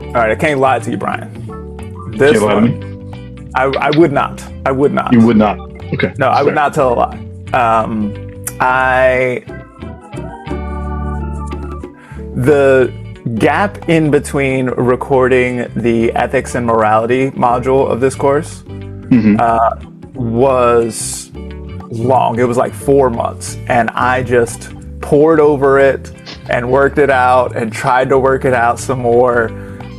All right, I can't lie to you, Brian. This Can't lie to one, me? I would not. I would not. You would not. Okay. No, I would not tell a lie. The gap in between recording the ethics and morality module of this course was long. It was like 4 months, and I just poured over it and worked it out and tried to work it out some more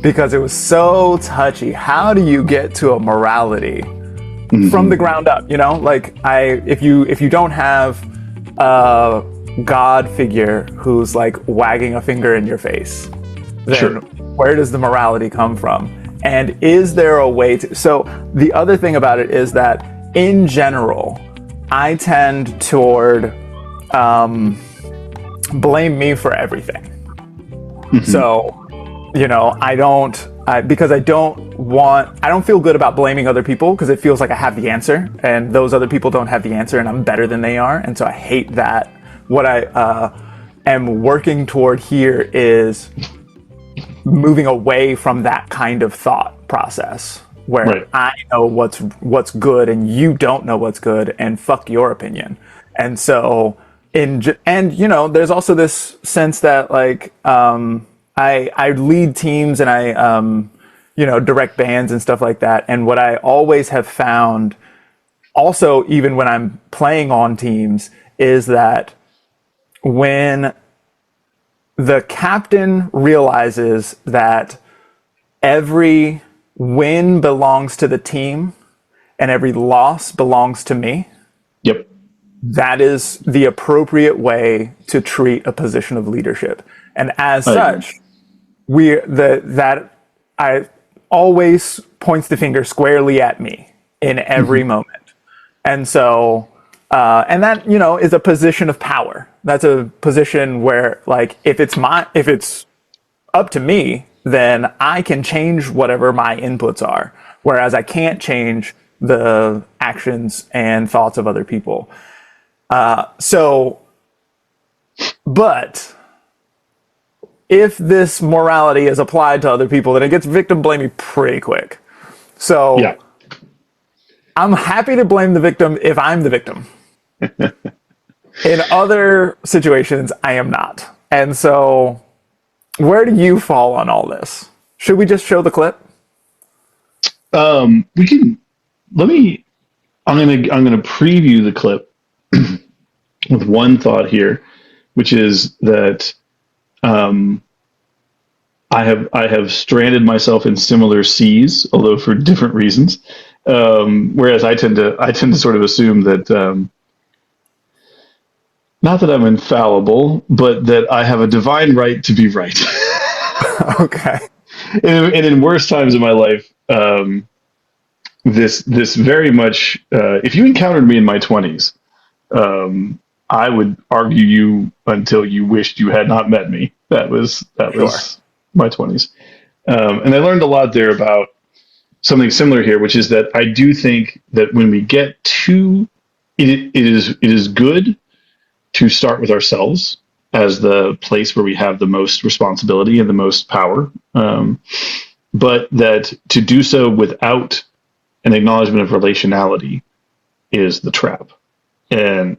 because it was so touchy. How do you get to a morality from the ground up? You know, like if you don't have a God figure who's like wagging a finger in your face, then where does the morality come from? And is there a way to? So the other thing about it is that in general, I tend toward blame me for everything. So, you know, because I don't feel good about blaming other people because it feels like I have the answer and those other people don't have the answer and I'm better than they are. And so I hate that. What I am working toward here is moving away from that kind of thought process where I know what's good and you don't know what's good and fuck your opinion. And so and you know, there's also this sense that like I lead teams and I you know, direct bands and stuff like that. And what I always have found also, even when I'm playing on teams, is that when the captain realizes that every win belongs to the team and every loss belongs to me. Yep. That is the appropriate way to treat a position of leadership. And as such, I always points the finger squarely at me in every moment. And so, and that, you know, is a position of power. That's a position where, like, if it's up to me, then I can change whatever my inputs are. Whereas I can't change the actions and thoughts of other people. But if this morality is applied to other people, then it gets victim blaming pretty quick. So yeah. I'm happy to blame the victim if I'm the victim. In other situations, I am not. And so where do you fall on all this? Should we just show the clip? We can. I'm gonna preview the clip with one thought here, which is that I have stranded myself in similar seas, although for different reasons. Whereas I tend to sort of assume that not that I'm infallible, but that I have a divine right to be right. Okay. And in worse times of my life, this very much, if you encountered me in my 20s, I would argue you until you wished you had not met me. That was my 20s. And I learned a lot there about something similar here, which is that I do think that when we get to it is good to start with ourselves as the place where we have the most responsibility and the most power. But that to do so without an acknowledgement of relationality is the trap. And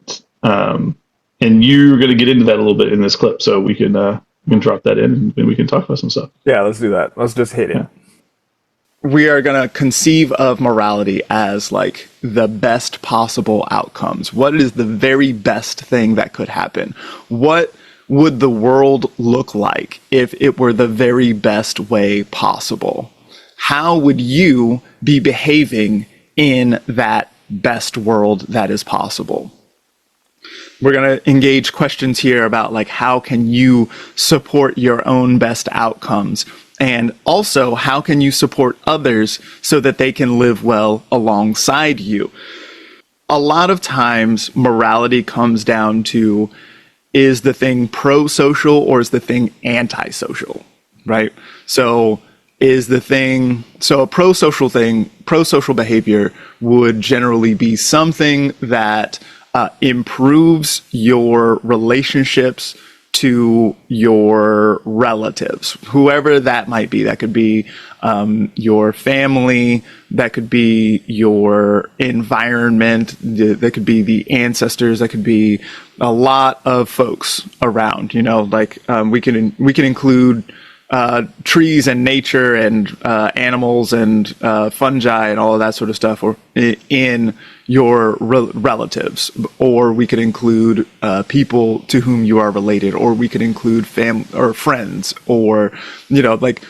you're going to get into that a little bit in this clip, so we can drop that in and we can talk about some stuff. Yeah, let's do that. Let's just hit it. Yeah. We are going to conceive of morality as like the best possible outcomes. What is the very best thing that could happen? What would the world look like if it were the very best way possible? How would you be behaving in that best world that is possible? We're going to engage questions here about like, how can you support your own best outcomes? And also, how can you support others so that they can live well alongside you? A lot of times, morality comes down to, is the thing pro-social or is the thing anti-social, right? So a pro-social behavior would generally be something that improves your relationships to your relatives, whoever that might be. That could be your family, that could be your environment, that could be the ancestors, that could be a lot of folks around. You know, like we can include trees and nature and animals and fungi and all of that sort of stuff, or in your relatives, or we could include people to whom you are related, or we could include family or friends, or like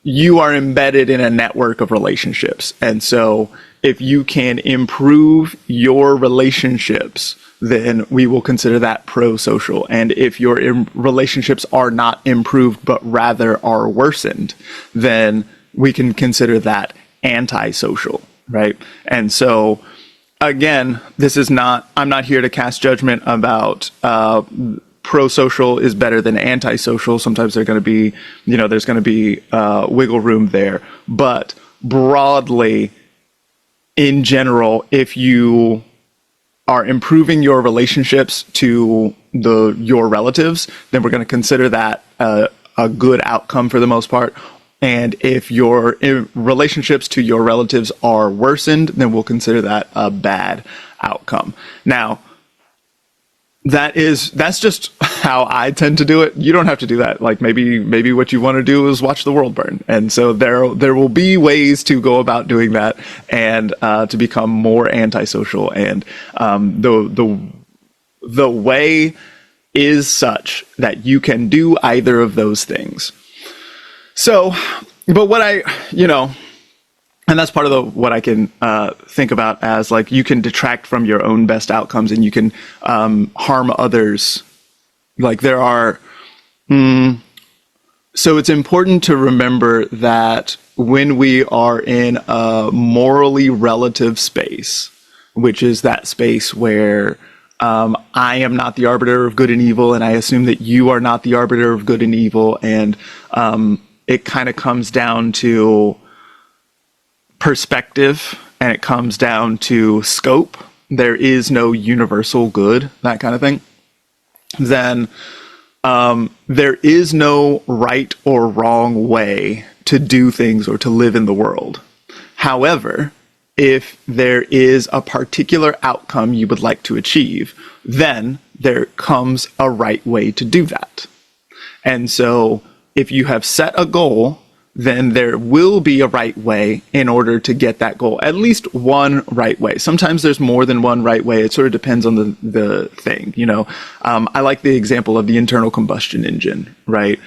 you are embedded in a network of relationships. And so if you can improve your relationships, then we will consider that pro-social. And if your relationships are not improved, but rather are worsened, then we can consider that anti-social, right? And so, again, I'm not here to cast judgment about pro-social is better than anti-social. Sometimes there's going to be wiggle room there. But broadly, in general, if you are improving your relationships to your relatives, then we're going to consider that a good outcome for the most part. And if your relationships to your relatives are worsened, then we'll consider that a bad outcome. Now, that's just how I tend to do it. You don't have to do that. Like maybe what you want to do is watch the world burn. And so there will be ways to go about doing that and to become more antisocial. And the way is such that you can do either of those things. So, but what and that's part of what I can think about as like you can detract from your own best outcomes and you can harm others. Like there are, so it's important to remember that when we are in a morally relative space, which is that space where I am not the arbiter of good and evil, and I assume that you are not the arbiter of good and evil, and it kind of comes down to perspective, and it comes down to scope. There is no universal good, that kind of thing. Then there is no right or wrong way to do things or to live in the world. However, if there is a particular outcome you would like to achieve, then there comes a right way to do that. And so if you have set a goal, then there will be a right way in order to get that goal. At least one right way. Sometimes there's more than one right way. It sort of depends on the thing, I like the example of the internal combustion engine, right?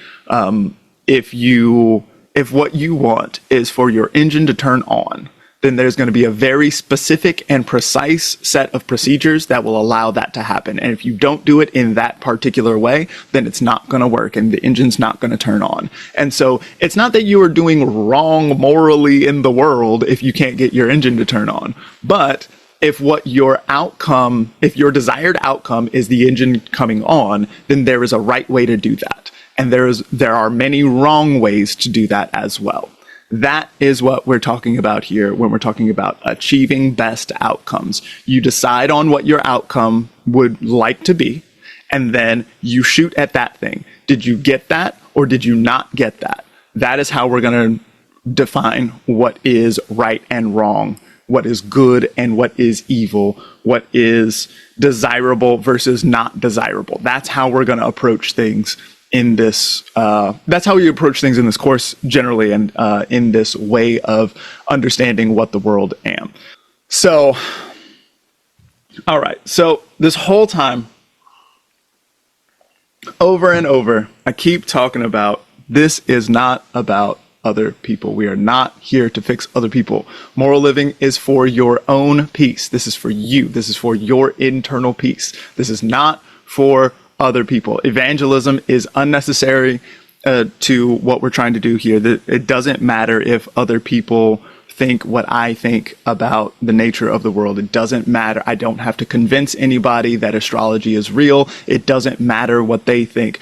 If what you want is for your engine to turn on, then there's going to be a very specific and precise set of procedures that will allow that to happen. And if you don't do it in that particular way, then it's not going to work and the engine's not going to turn on. And so it's not that you are doing wrong morally in the world if you can't get your engine to turn on. But if your desired outcome is the engine coming on, then there is a right way to do that. And there are many wrong ways to do that as well. That is what we're talking about here when we're talking about achieving best outcomes. You decide on what your outcome would like to be, and then you shoot at that thing. Did you get that or did you not get that? That is how we're going to define what is right and wrong, what is good and what is evil, what is desirable versus not desirable. That's how we're going to approach things in this, that's how we approach things in this course generally, and in this way of understanding what the world am. So, all right. So this whole time, over and over, I keep talking about this is not about other people. We are not here to fix other people. Moral living is for your own peace. This is for you. This is for your internal peace. This is not for other people. Evangelism is unnecessary to what we're trying to do here. It doesn't matter if other people think what I think about the nature of the world. It doesn't matter. I don't have to convince anybody that astrology is real. It doesn't matter what they think.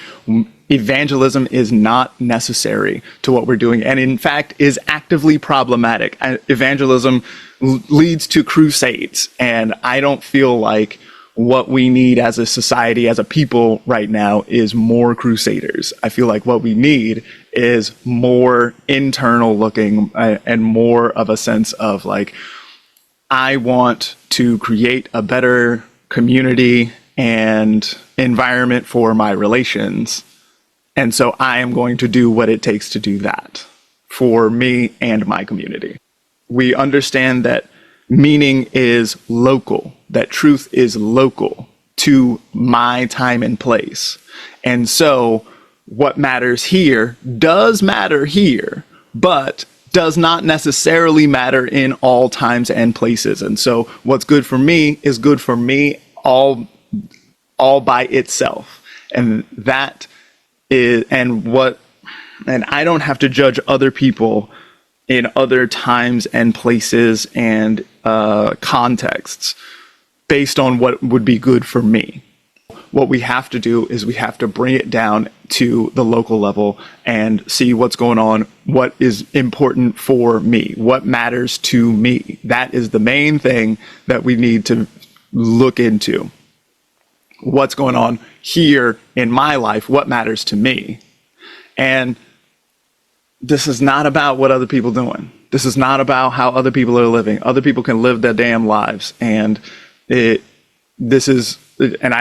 Evangelism is not necessary to what we're doing, and in fact is actively problematic. Evangelism leads to crusades, and I don't feel like what we need as a society, as a people right now, is more crusaders. I feel like what we need is more internal looking and more of a sense of like, I want to create a better community and environment for my relations. And so I am going to do what it takes to do that for me and my community. We understand that meaning is local, that truth is local to my time and place. And so what matters here does matter here, but does not necessarily matter in all times and places. And so what's good for me is good for me all by itself. And that is, and I don't have to judge other people in other times and places and contexts based on what would be good for me. What we have to do is we have to bring it down to the local level and see what's going on, what is important for me, what matters to me. That is the main thing that we need to look into. What's going on here in my life, what matters to me. And this is not about what other people are doing. This is not about how other people are living. Other people can live their damn lives. And I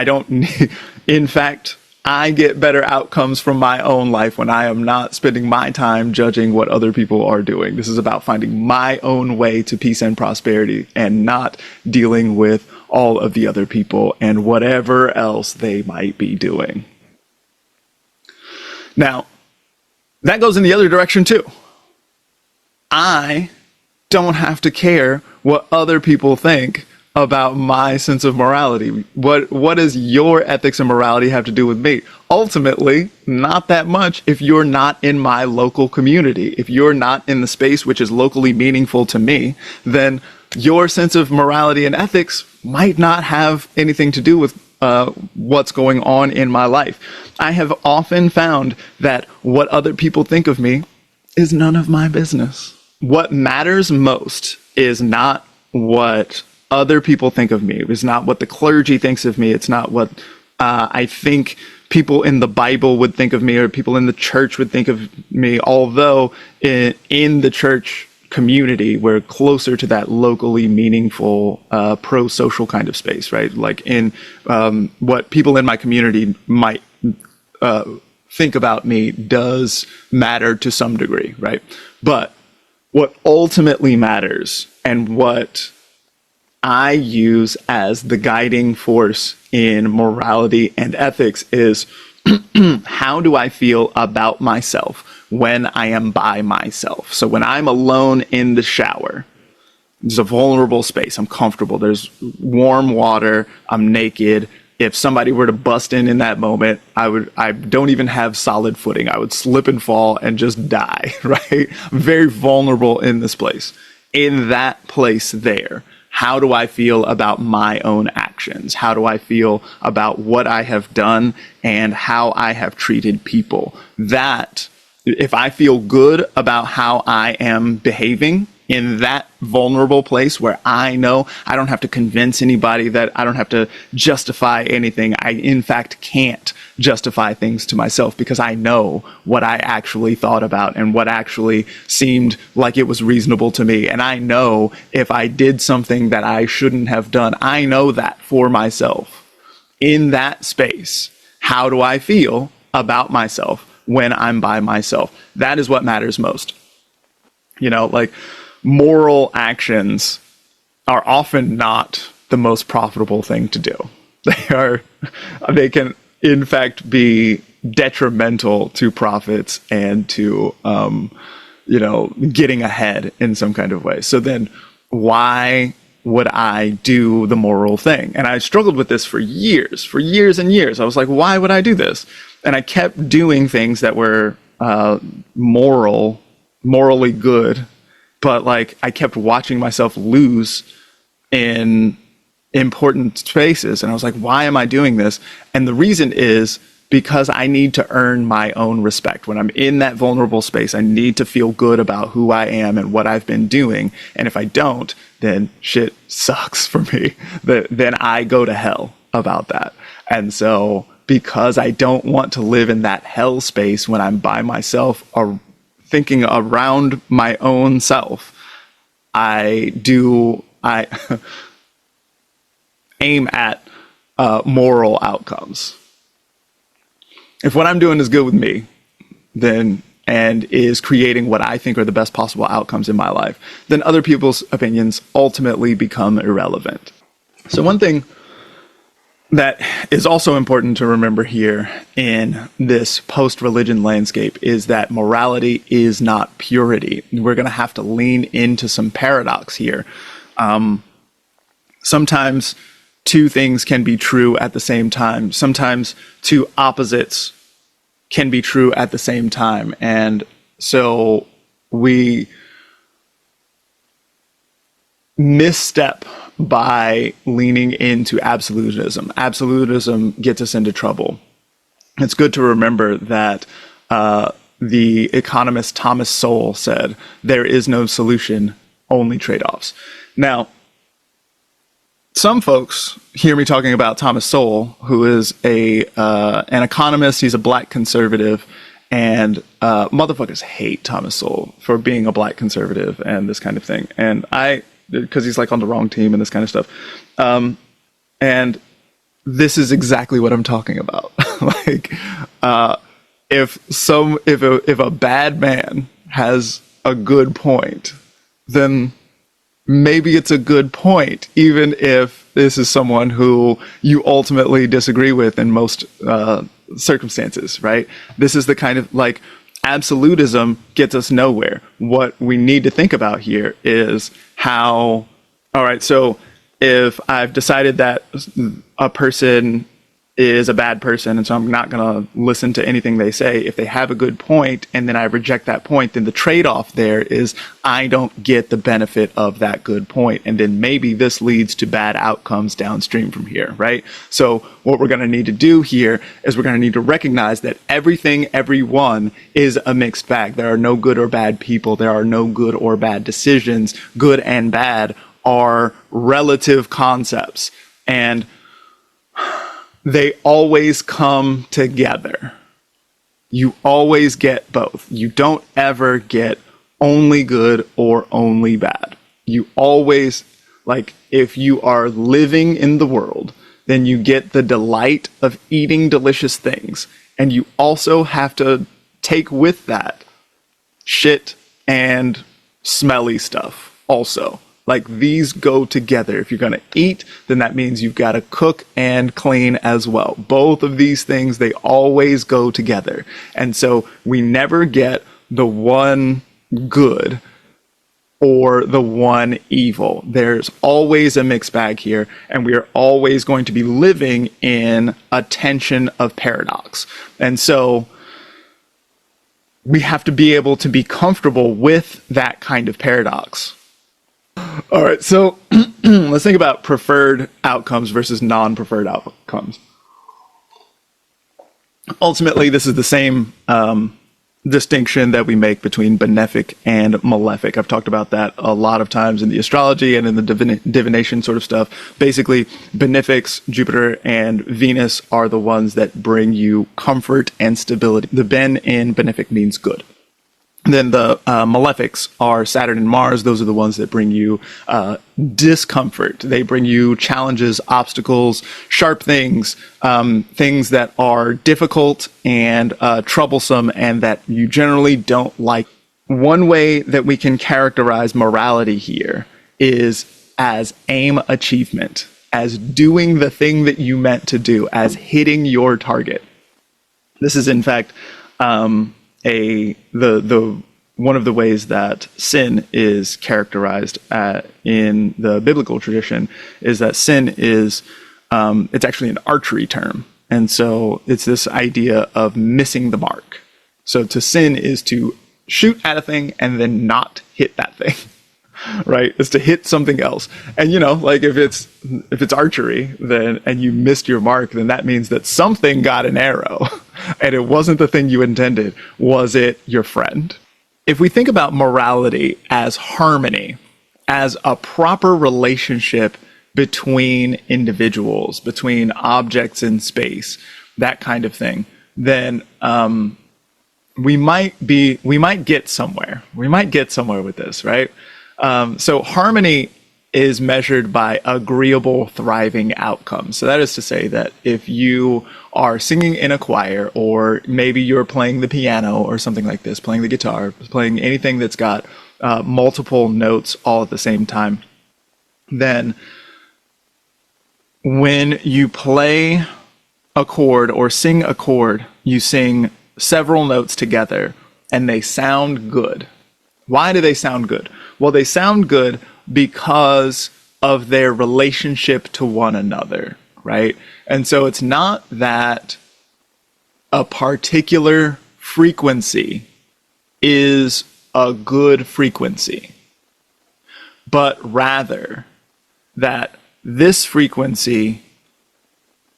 don't need, in fact, I get better outcomes from my own life when I am not spending my time judging what other people are doing. This is about finding my own way to peace and prosperity and not dealing with all of the other people and whatever else they might be doing. Now, that goes in the other direction too. I don't have to care what other people think about my sense of morality. What does your ethics and morality have to do with me? Ultimately, not that much if you're not in my local community. If you're not in the space which is locally meaningful to me, then your sense of morality and ethics might not have anything to do with what's going on in my life. I have often found that what other people think of me is none of my business. What matters most is not what other people think of me. It's not what the clergy thinks of me. It's not what I think people in the Bible would think of me or people in the church would think of me, although in the church community, we're closer to that locally meaningful, pro-social kind of space, right? Like in what people in my community might think about me does matter to some degree, right? But what ultimately matters and what I use as the guiding force in morality and ethics is how do I feel about myself when I am by myself? So when I'm alone in the shower, there's a vulnerable space. I'm comfortable. There's warm water. I'm naked. If somebody were to bust in that moment, I don't even have solid footing. I would slip and fall and just die, right? I'm very vulnerable in this place. In that place there, how do I feel about my own actions? How do I feel about what I have done and how I have treated people? That, if I feel good about how I am behaving in that vulnerable place where I know I don't have to convince anybody, that I don't have to justify anything. I, in fact, can't justify things to myself because I know what I actually thought about and what actually seemed like it was reasonable to me. And I know if I did something that I shouldn't have done, I know that for myself. In that space, how do I feel about myself when I'm by myself? That is what matters most. You know, like, moral actions are often not the most profitable thing to do. They can, in fact, be detrimental to profits and to, getting ahead in some kind of way. So then why would I do the moral thing? And I struggled with this for years and years. I was like, why would I do this? And I kept doing things that were morally good, but like I kept watching myself lose in important spaces. And I was like, why am I doing this? And the reason is because I need to earn my own respect. When I'm in that vulnerable space, I need to feel good about who I am and what I've been doing. And if I don't, then shit sucks for me. Then I go to hell. about that. And so because I don't want to live in that hell space when I'm by myself or thinking around my own self, I aim at moral outcomes. If what I'm doing is good with me, then and is creating what I think are the best possible outcomes in my life, then other people's opinions ultimately become irrelevant. So one thing that is also important to remember here in this post-religion landscape is that morality is not purity. We're going to have to lean into some paradox here. Sometimes two things can be true at the same time. Sometimes two opposites can be true at the same time. And so we misstep by leaning into absolutism. Absolutism gets us into trouble. It's good to remember that the economist Thomas Sowell said, "There is no solution, only trade-offs." Now, some folks hear me talking about Thomas Sowell, who is an economist. He's a black conservative, and motherfuckers hate Thomas Sowell for being a black conservative and this kind of thing. And because he's like on the wrong team and this kind of stuff. And this is exactly what I'm talking about. Like, if a bad man has a good point, then maybe it's a good point, even if this is someone who you ultimately disagree with in most circumstances, right? This is the kind of, like, absolutism gets us nowhere. What we need to think about here is how, all right, so if I've decided that a person is a bad person, and so I'm not going to listen to anything they say, if they have a good point and then I reject that point, then the trade-off there is I don't get the benefit of that good point, and then maybe this leads to bad outcomes downstream from here, right? So what we're going to need to do here is we're going to need to recognize that everyone is a mixed bag. There are no good or bad people. There are no good or bad decisions. Good and bad are relative concepts, and they always come together. You always get both. You don't ever get only good or only bad. You always, like, if you are living in the world, then you get the delight of eating delicious things. And you also have to take with that shit and smelly stuff also. Like, these go together. If you're going to eat, then that means you've got to cook and clean as well. Both of these things, they always go together. And so we never get the one good or the one evil. There's always a mixed bag here, and we are always going to be living in a tension of paradox. And so we have to be able to be comfortable with that kind of paradox. All right, so let's think about preferred outcomes versus non-preferred outcomes. Ultimately, this is the same distinction that we make between benefic and malefic. I've talked about that a lot of times in the astrology and in the divination sort of stuff. Basically, benefics, Jupiter and Venus, are the ones that bring you comfort and stability. The ben in benefic means good. Then the malefics are Saturn and Mars. Those are the ones that bring you discomfort. They bring you challenges, obstacles, sharp things, things that are difficult and troublesome and that you generally don't like. One way that we can characterize morality here is as aim achievement, as doing the thing that you meant to do, as hitting your target. This is, in fact, one of the ways that sin is characterized in the biblical tradition is that sin is it's actually an archery term, and so it's this idea of missing the mark. So to sin is to shoot at a thing and then not hit that thing, right? It's to hit something else. And like if it's archery, then and you missed your mark, then that means that something got an arrow. And it wasn't the thing you intended. Was it your friend? If we think about morality as harmony, as a proper relationship between individuals, between objects in space, that kind of thing, then we might get somewhere. We might get somewhere with this, right? So harmony is measured by agreeable, thriving outcomes. So that is to say that if you are singing in a choir, or maybe you're playing the piano or something like this, playing the guitar, playing anything that's got multiple notes all at the same time, then when you play a chord or sing a chord, you sing several notes together and they sound good. Why do they sound good? Well, they sound good because of their relationship to one another, right? And so it's not that a particular frequency is a good frequency, but rather that this frequency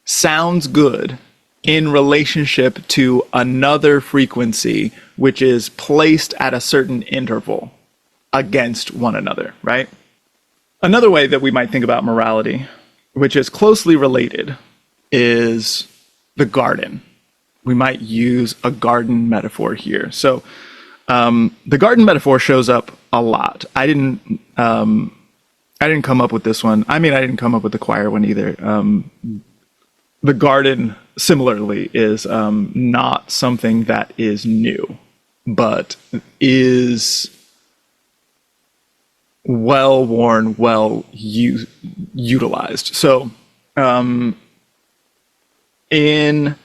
sounds good in relationship to another frequency, which is placed at a certain interval against one another, right? Another way that we might think about morality, which is closely related, is the garden. We might use a garden metaphor here. So the garden metaphor shows up a lot. I didn't come up with this one. I mean, I didn't come up with the choir one either. The garden, similarly, is not something that is new, but is well-worn, utilized. So in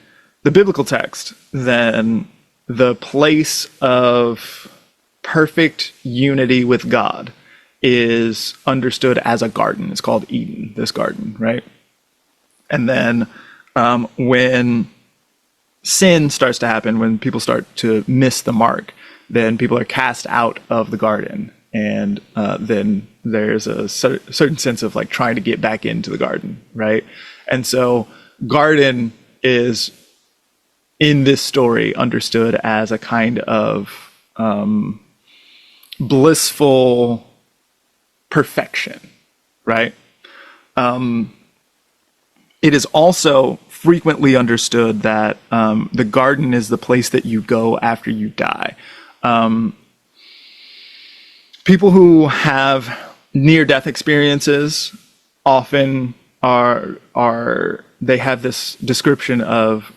the biblical text, then the place of perfect unity with God is understood as a garden. It's called Eden, this garden, right? And then when sin starts to happen, when people start to miss the mark, then people are cast out of the garden. And then there's a certain sense of like trying to get back into the garden, right? And so garden is, in this story, understood as a kind of blissful perfection, right? It is also frequently understood that the garden is the place that you go after you die. People who have near-death experiences often they have this description of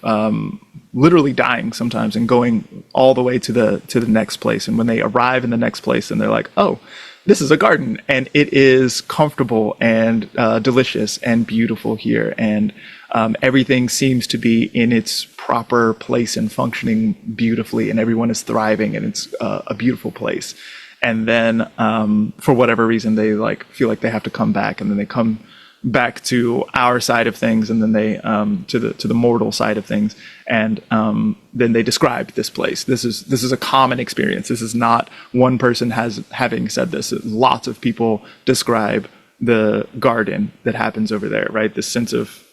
literally dying sometimes and going all the way to the next place. And when they arrive in the next place, and they're like, oh, this is a garden, and it is comfortable and delicious and beautiful here, and everything seems to be in its proper place and functioning beautifully, and everyone is thriving, and it's a beautiful place. And then for whatever reason, they like feel like they have to come back, and then they come back to our side of things, and then they to the mortal side of things, and then they describe this place. This is a common experience. This is not one person having said this. Lots of people describe the garden that happens over there, right? This sense of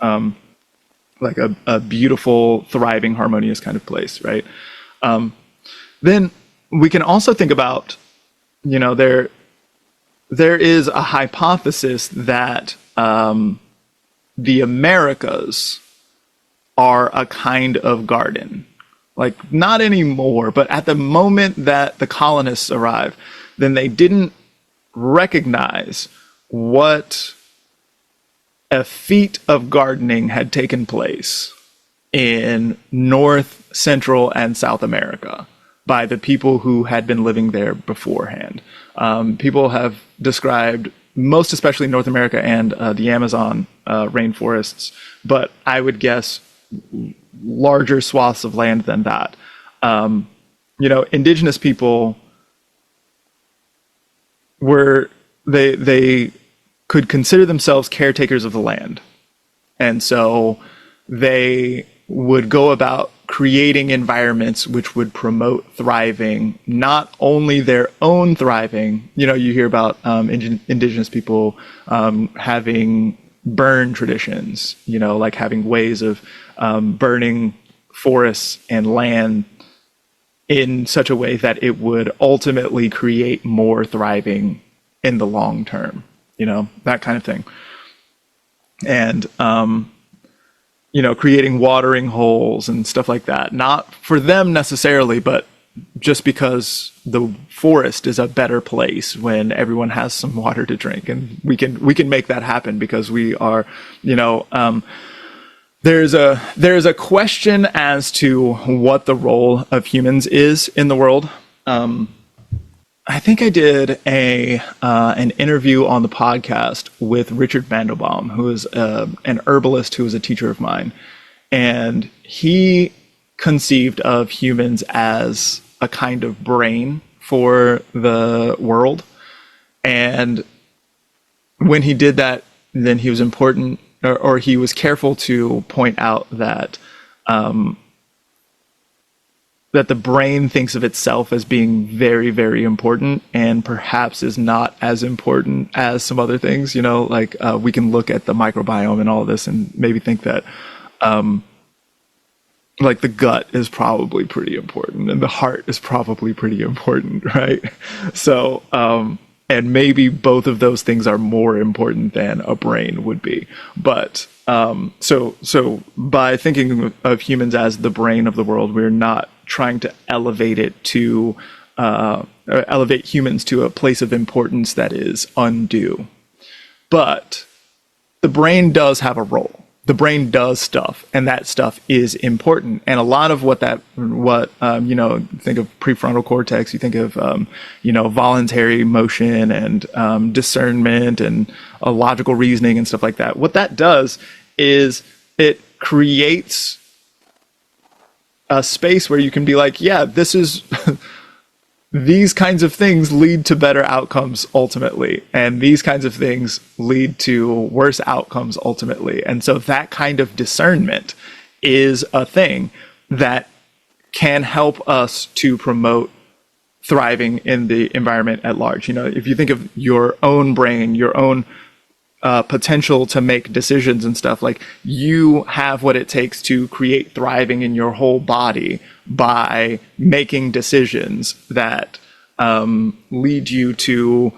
like a beautiful, thriving, harmonious kind of place, right? Then we can also think about, there is a hypothesis that the Americas are a kind of garden. Like, not anymore, but at the moment that the colonists arrived, then they didn't recognize what a feat of gardening had taken place in North, Central, and South America by the people who had been living there beforehand. People have described, most especially North America and the Amazon rainforests, but I would guess larger swaths of land than that. Indigenous people they could consider themselves caretakers of the land. And so they would go about creating environments which would promote thriving, not only their own thriving. You hear about indigenous people having burn traditions, like having ways of burning forests and land in such a way that it would ultimately create more thriving in the long term, that kind of thing. and creating watering holes and stuff like that. Not for them necessarily, but just because the forest is a better place when everyone has some water to drink, and we can make that happen because we are, there's a question as to what the role of humans is in the world. I think I did an interview on the podcast with Richard Mandelbaum, who is an herbalist who was a teacher of mine, and he conceived of humans as a kind of brain for the world. And when he did that, then he was important, or he was careful to point out that that the brain thinks of itself as being very, very important, and perhaps is not as important as some other things. We can look at the microbiome and all this and maybe think that the gut is probably pretty important and the heart is probably pretty important, right? So, and maybe both of those things are more important than a brain would be. But so by thinking of humans as the brain of the world, we're not trying to elevate humans to a place of importance that is undue. But the brain does have a role. The brain does stuff, and that stuff is important. And a lot of think of prefrontal cortex, you think of, voluntary motion and discernment and logical reasoning and stuff like that. What that does is it creates a space where you can be like, yeah, this is these kinds of things lead to better outcomes ultimately, and these kinds of things lead to worse outcomes ultimately. And so that kind of discernment is a thing that can help us to promote thriving in the environment at large. If you think of your own brain, your own potential to make decisions and stuff, like, you have what it takes to create thriving in your whole body by making decisions that lead you to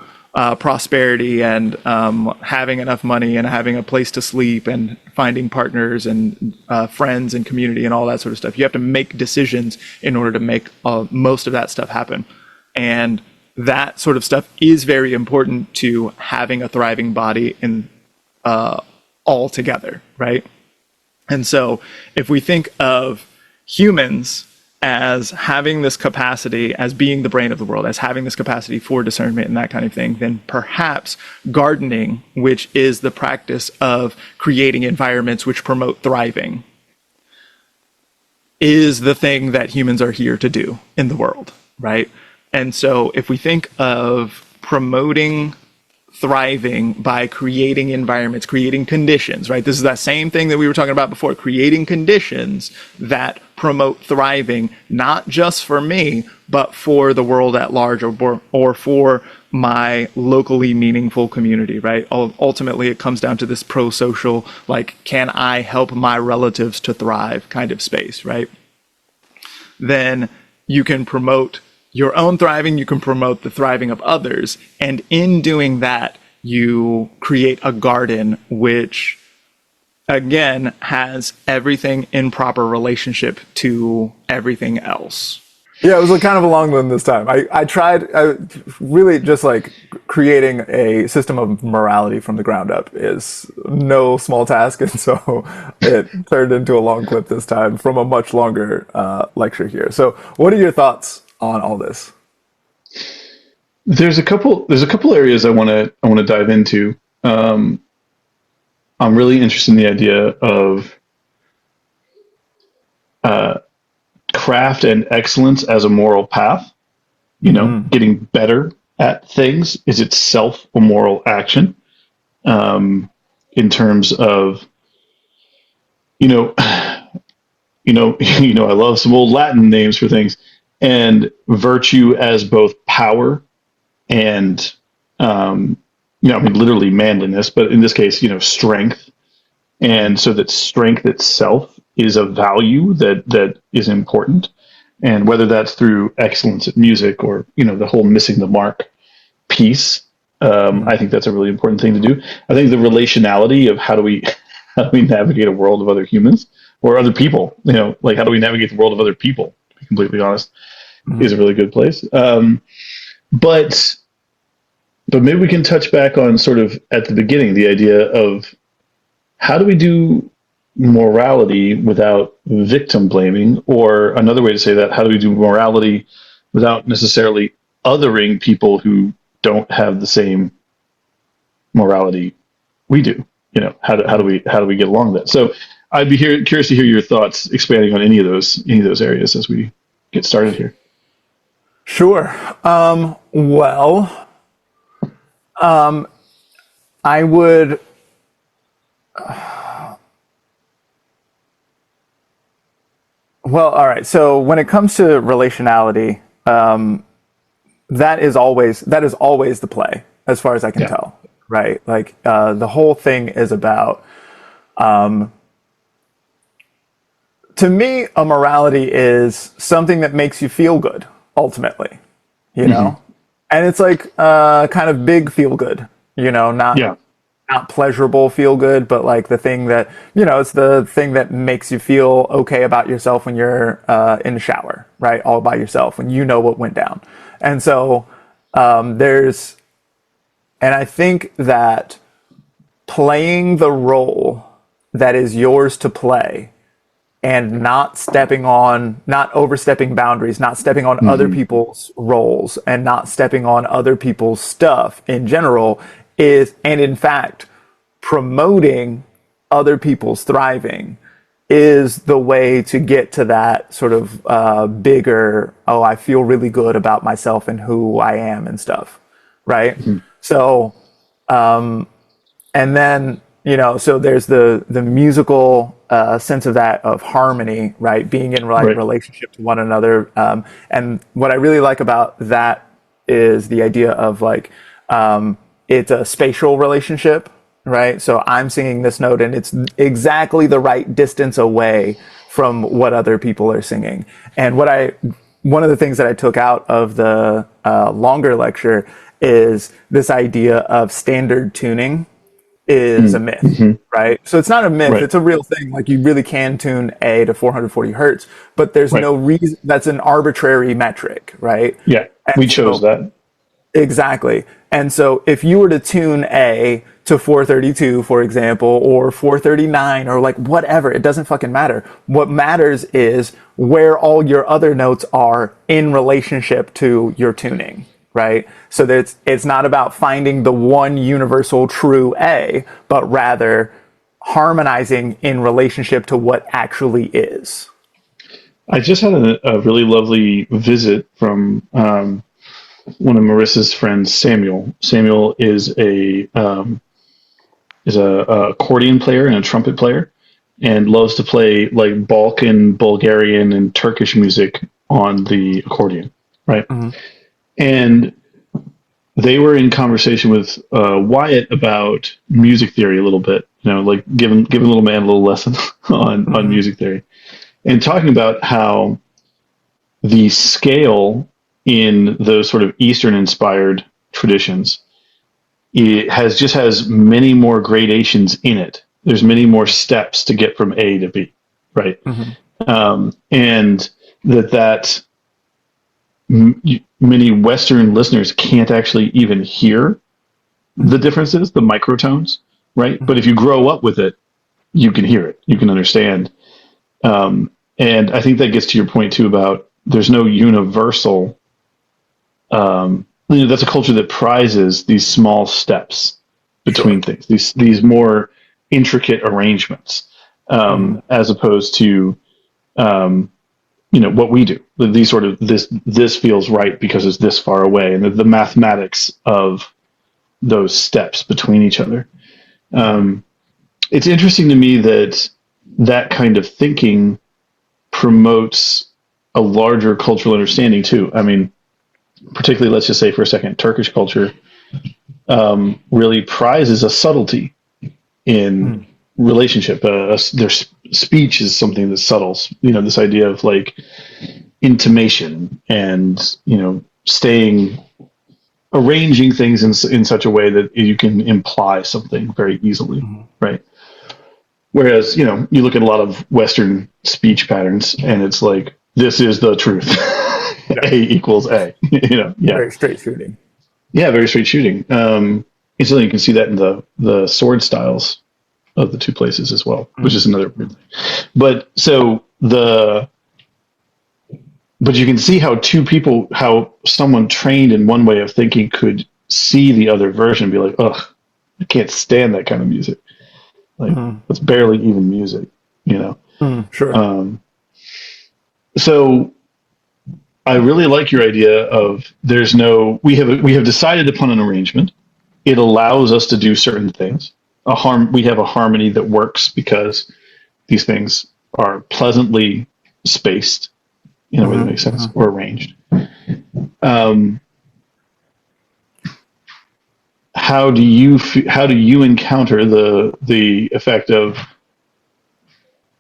prosperity and having enough money and having a place to sleep and finding partners and friends and community and all that sort of stuff. You have to make decisions in order to make most of that stuff happen. And that sort of stuff is very important to having a thriving body in all together, right? And so if we think of humans as having this capacity, as being the brain of the world, as having this capacity for discernment and that kind of thing, then perhaps gardening, which is the practice of creating environments which promote thriving, is the thing that humans are here to do in the world, right? And so if we think of promoting thriving by creating environments, creating conditions, right? This is that same thing that we were talking about before, creating conditions that promote thriving, not just for me, but for the world at large, or for my locally meaningful community, right? Ultimately, it comes down to this pro-social, like, can I help my relatives to thrive kind of space, right? Then you can promote your own thriving, you can promote the thriving of others, and in doing that, you create a garden which, again, has everything in proper relationship to everything else. Yeah, it was kind of a long one this time. I tried really just like creating a system of morality from the ground up is no small task. And so it turned into a long clip this time from a much longer lecture here. So what are your thoughts on all this? There's a couple areas I want to dive into. I'm really interested in the idea of craft and excellence as a moral path. Getting better at things is itself a moral action. In terms of, I love some old Latin names for things. And virtue as both power and, literally manliness, but in this case, strength. And so that strength itself is a value that is important. And whether that's through excellence at music or, the whole missing the mark piece, I think that's a really important thing to do. I think the relationality of how do we navigate a world of other humans or other people, like how do we navigate the world of other people, to be completely honest, is a really good place. But maybe we can touch back on sort of at the beginning, the idea of how do we do morality without victim blaming, or another way to say that, how do we do morality without necessarily othering people who don't have the same morality we do? How do we get along with that? So I'd be curious to hear your thoughts expanding on any of those areas as we get started here. Sure. I would. Well, all right. So when it comes to relationality, that is always the play, as far as I can tell, right? Like the whole thing is about. To me, a morality is something that makes you feel good, ultimately, and it's like kind of big feel good, not pleasurable feel good, but like the thing that, it's the thing that makes you feel okay about yourself when you're in the shower, right? All by yourself, when you know what went down. And so and I think that playing the role that is yours to play and not overstepping boundaries, not stepping on other people's roles and not stepping on other people's stuff in general and in fact, promoting other people's thriving is the way to get to that sort of bigger, I feel really good about myself and who I am and stuff, right? So, and then, so there's the musical sense of that, of harmony, right? Being in relationship to one another. And what I really like about that is the idea of like, it's a spatial relationship, right? So I'm singing this note and it's exactly the right distance away from what other people are singing. And one of the things that I took out of the longer lecture is this idea of standard tuning is a myth, right? So it's not a myth, it's a real thing. Like you really can tune A to 440 hertz, but there's no reason, that's an arbitrary metric, right? Yeah, we chose that. Exactly. And so if you were to tune A to 432, for example, or 439 or like whatever, it doesn't fucking matter. What matters is where all your other notes are in relationship to your tuning, right? So that it's not about finding the one universal true A, but rather harmonizing in relationship to what actually is. I just had a really lovely visit from one of Marissa's friends, Samuel. Samuel is a accordion player and a trumpet player, and loves to play like Balkan, Bulgarian, and Turkish music on the accordion, right? And they were in conversation with Wyatt about music theory a little bit, like giving little man a little lesson on music theory, and talking about how the scale in those sort of Eastern inspired traditions, it has many more gradations in it. There's many more steps to get from A to B, right? And that many Western listeners can't actually even hear the differences, the microtones, right? But if you grow up with it, you can hear it, you can understand. And I think that gets to your point too about there's no universal. That's a culture that prizes these small steps between things, these more intricate arrangements, as opposed to what we do. These sort of this feels right because it's this far away, and the mathematics of those steps between each other. It's interesting to me that kind of thinking promotes a larger cultural understanding too. I mean, particularly, let's just say for a second, Turkish culture really prizes a subtlety in relationship. Their speech is something that's subtle. This idea of like intimation and staying arranging things in such a way that you can imply something very easily, right? Whereas, you look at a lot of Western speech patterns and it's like, this is the truth. A equals A, yeah. Very straight shooting. Yeah, very straight shooting. Instantly you can see that in the sword styles of the two places as well, which is another weird thing. But you can see how someone trained in one way of thinking could see the other version and be like, ugh, I can't stand that kind of music. Like, it's barely even music, Sure. So I really like your idea of we have decided upon an arrangement. It allows us to do certain things. We have a harmony that works because these things are pleasantly spaced in a way that makes sense, or arranged. How do you encounter the effect of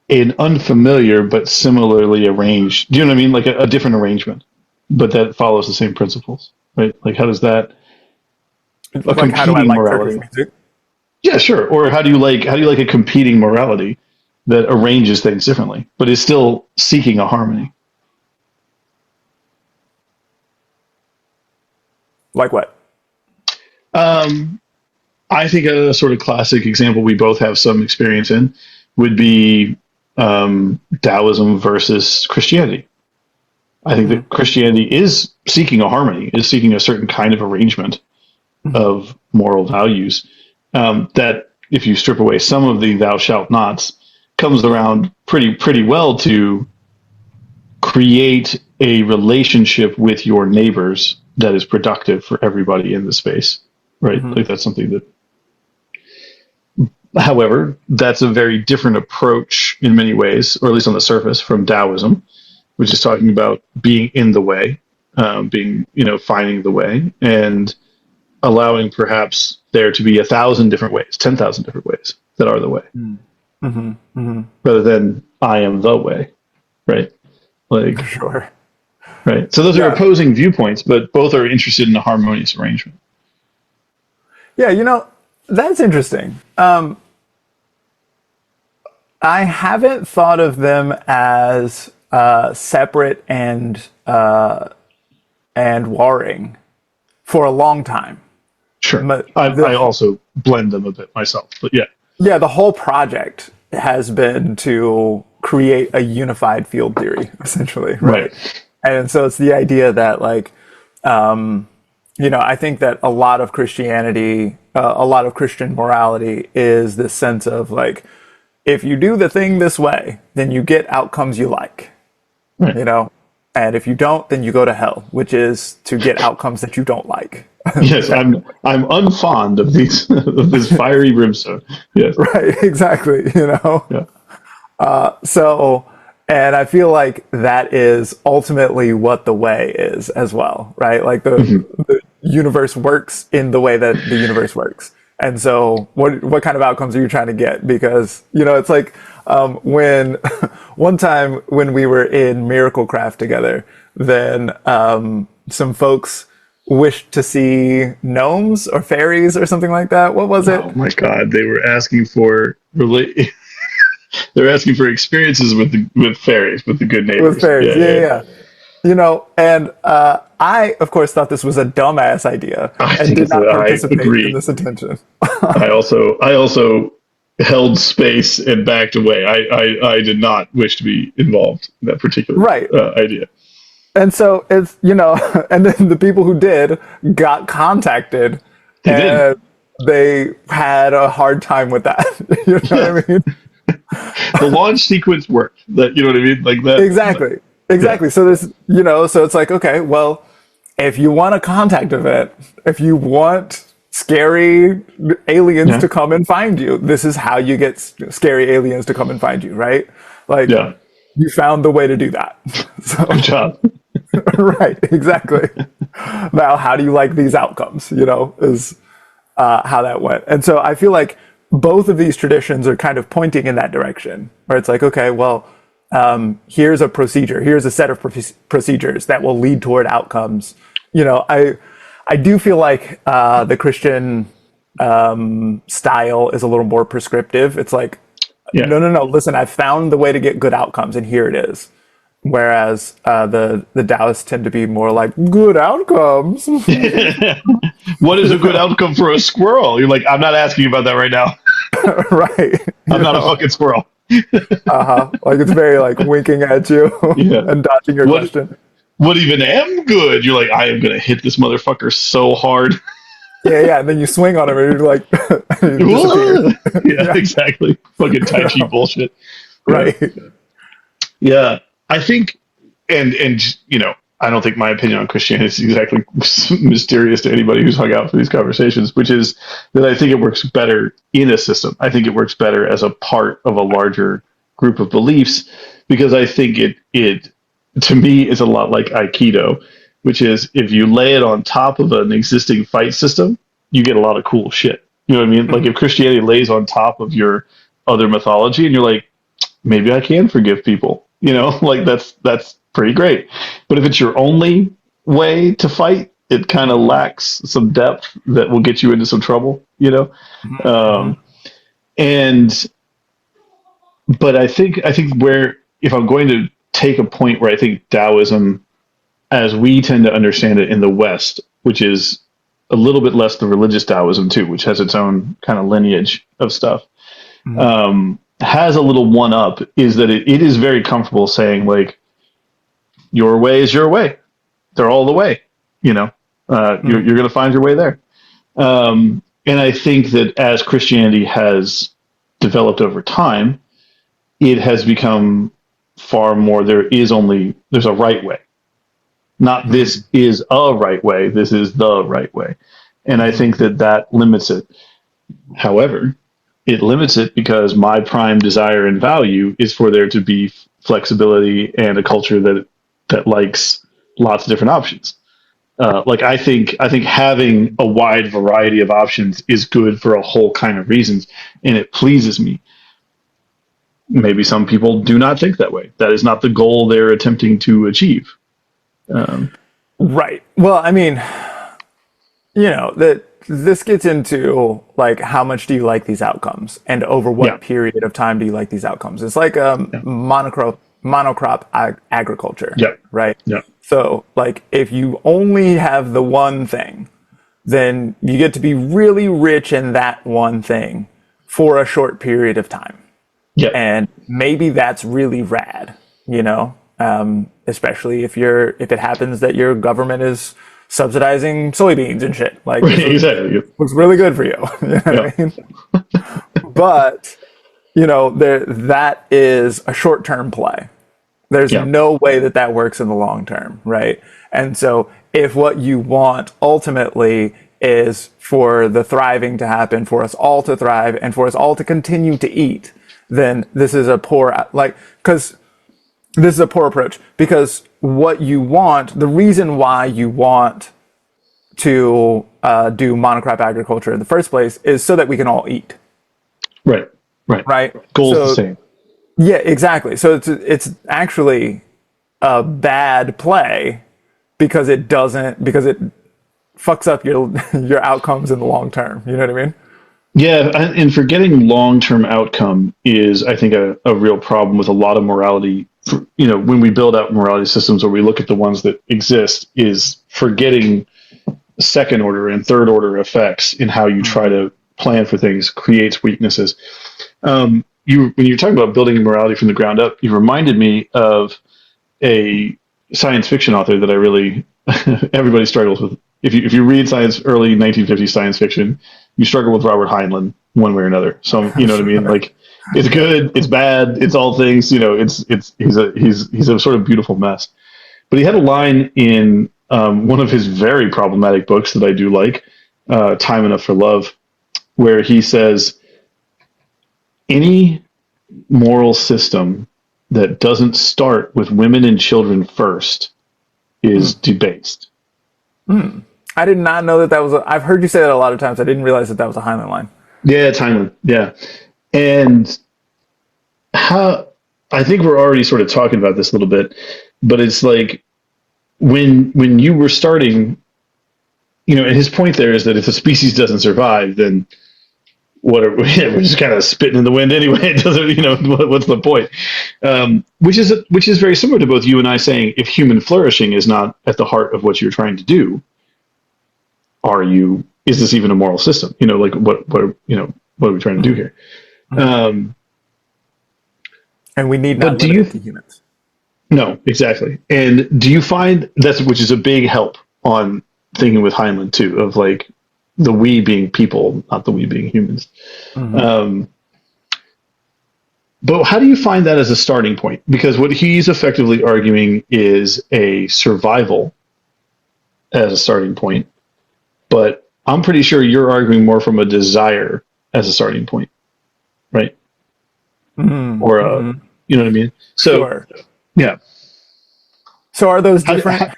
an unfamiliar but similarly arranged? Do you know what I mean? Like a different arrangement, but that follows the same principles, right? Like how does that Like, how do I like Turkish music? Yeah, sure. Or how do you like a competing morality that arranges things differently, but is still seeking a harmony? Like what? I think a sort of classic example we both have some experience in would be Taoism versus Christianity. I think that Christianity is seeking a harmony, is seeking a certain kind of arrangement of moral values that, if you strip away some of the thou shalt nots, comes around pretty well to create a relationship with your neighbors that is productive for everybody in the space, right? Like that's something that, however, that's a very different approach in many ways, or at least on the surface, from Taoism, which is talking about being in the way, finding the way, and allowing perhaps there to be 1,000 different ways, 10,000 different ways that are the way, rather than I am the way, right? Like, Sure. right. So those are opposing viewpoints, but both are interested in a harmonious arrangement. Yeah, that's interesting. I haven't thought of them as separate and warring for a long time. Sure. But I also blend them a bit myself, but yeah. Yeah, the whole project has been to create a unified field theory, essentially, right? And so it's the idea that, like, I think that a lot of Christianity, a lot of Christian morality is this sense of, like, if you do the thing this way, then you get outcomes you like, and if you don't, then you go to hell, which is to get outcomes that you don't like. Yes, I'm unfond of this fiery brimstone. Yes, right, exactly. Yeah. And I feel like that is ultimately what the way is as well, right? Like the universe works in the way that the universe works. And so what kind of outcomes are you trying to get? Because, it's like when one time when we were in Miracle Craft together, then some folks wished to see gnomes or fairies or something like that. What was it? Oh my God, they were asking for they're asking for experiences with fairies, with the good neighbors. With fairies, yeah. And I, of course, thought this was a dumbass idea and did not participate in this attention. I also held space and backed away. I did not wish to be involved in that particular idea. And so it's, and then the people who did got contacted they had a hard time with that. You know what I mean? The launch sequence worked. That, you know what I mean? Like that. Exactly. Yeah. So this, so it's like, okay, well, if you want a contact event, if you want scary aliens to come and find you, this is how you get scary aliens to come and find you, right? Like, you found the way to do that. So, good job. Right, exactly. Now, how do you like these outcomes, is how that went. And so I feel like both of these traditions are kind of pointing in that direction, where it's like, okay, well, here's a procedure, here's a set of procedures that will lead toward outcomes. I I do feel like the Christian style is a little more prescriptive. It's like, Yeah. no. Listen, I've found the way to get good outcomes, and here it is. Whereas the Taoists tend to be more like good outcomes. What is a good outcome for a squirrel? You're like, I'm not asking you about that right now. Right. I'm not a fucking squirrel. Like it's very like winking at you Yeah. and dodging your What question. what even am good? You're like, I am gonna hit this motherfucker so hard. Yeah. And then you swing on him and you're like, you disappear. Yeah, exactly. Fucking Tai Chi bullshit. Yeah. Right. Yeah. I think, and I don't think my opinion on Christianity is exactly mysterious to anybody who's hung out for these conversations, which is that I think it works better in a system. I think it works better as a part of a larger group of beliefs, because I think it to me is a lot like Aikido, which is if you lay it on top of an existing fight system, you get a lot of cool shit. You know what I mean? Like if Christianity lays on top of your other mythology, and you're like, maybe I can forgive people. Like that's pretty great. But if it's your only way to fight, it kind of lacks some depth that will get you into some trouble. Um, and but I think where, if I'm going to take a point where I think Taoism, as we tend to understand it in the West, which is a little bit less the religious Taoism too, which has its own kind of lineage of stuff, has a little one up, is that it is very comfortable saying like, your way is your way. They're all the way. You're going to find your way there. And I think that as Christianity has developed over time, it has become far more, there's a right way. Not this is a right way, this is the right way. And I think that limits it. However, it limits it because my prime desire and value is for there to be flexibility and a culture that likes lots of different options. Like I think having a wide variety of options is good for a whole kind of reasons, and it pleases me. Maybe some people do not think that way. That is not the goal they're attempting to achieve. Right. Well, I mean, that this gets into like how much do you like these outcomes, and over what period of time do you like these outcomes? It's like monocrop agriculture. Yeah. Right. Yeah. So like if you only have the one thing, then you get to be really rich in that one thing for a short period of time. Yeah. And maybe that's really rad, especially if it happens that your government is subsidizing soybeans and shit. Like exactly. Looks really good for you. You know what I mean? But that is a short-term play. There's no way that works in the long term, right? And so if what you want ultimately is for the thriving to happen, for us all to thrive, and for us all to continue to eat, then this is a poor approach. Because what you want, the reason why you want to do monocrop agriculture in the first place is so that we can all eat. Right. Goal's the same. Yeah, exactly. So it's actually a bad play because it fucks up your outcomes in the long term. You know what I mean? Yeah, and forgetting long-term outcome is, I think, a real problem with a lot of morality. When we build out morality systems, or we look at the ones that exist, is forgetting second order and third order effects in how you try to plan for things creates weaknesses. When you're talking about building morality from the ground up, you reminded me of a science fiction author that I really everybody struggles with. If you read early 1950s science fiction, you struggle with Robert Heinlein one way or another. So you know what I mean? Like it's good, it's bad, it's all things. He's a sort of beautiful mess. But he had a line in one of his very problematic books that I do like, Time Enough for Love, where he says, any moral system that doesn't start with women and children first is debased. I did not know that was I've heard you say that a lot of times. I didn't realize that was a Heinlein line. Yeah, it's Heinlein. Yeah. And I think we're already sort of talking about this a little bit, but it's like when you were starting, and his point there is that if a species doesn't survive, then we're just kind of spitting in the wind anyway. It doesn't, what's the point? Which is very similar to both you and I saying, if human flourishing is not at the heart of what you're trying to do, is this even a moral system? Like what are we trying to do here? And we need not limit it to humans. No, exactly. And do you find which is a big help on thinking with Heinlein too, of like the we being people, not the we being humans. But how do you find that as a starting point? Because what he's effectively arguing is a survival as a starting point, but I'm pretty sure you're arguing more from a desire as a starting point, right? Or you know what I mean? So, sure. Yeah. So are those different?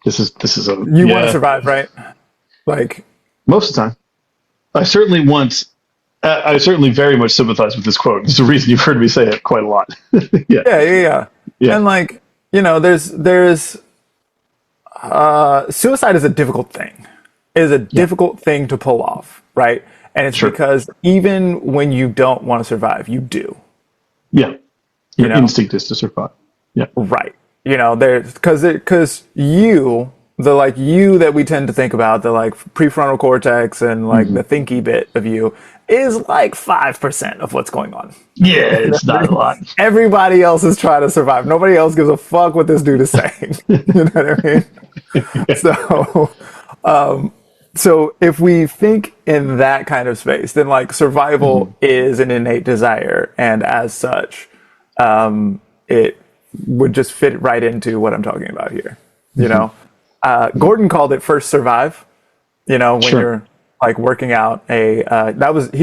This is you want to survive, right? Like most of the time. I certainly very much sympathize with this quote. It's the reason you've heard me say it quite a lot. Yeah. And like, there's suicide is a difficult thing. It is a difficult thing to pull off, right? And it's because even when you don't want to survive, you do. Yeah. Your instinct is to survive. Yeah. Right. There's because you that we tend to think about, the like prefrontal cortex and like the thinky bit of you is like 5% of what's going on. Yeah, it's not a lot. Everybody else is trying to survive. Nobody else gives a fuck what this dude is saying. You know what I mean? So if we think in that kind of space, then like survival is an innate desire, and as such, it would just fit right into what I'm talking about here. Gordon called it first survive. When you're like working out he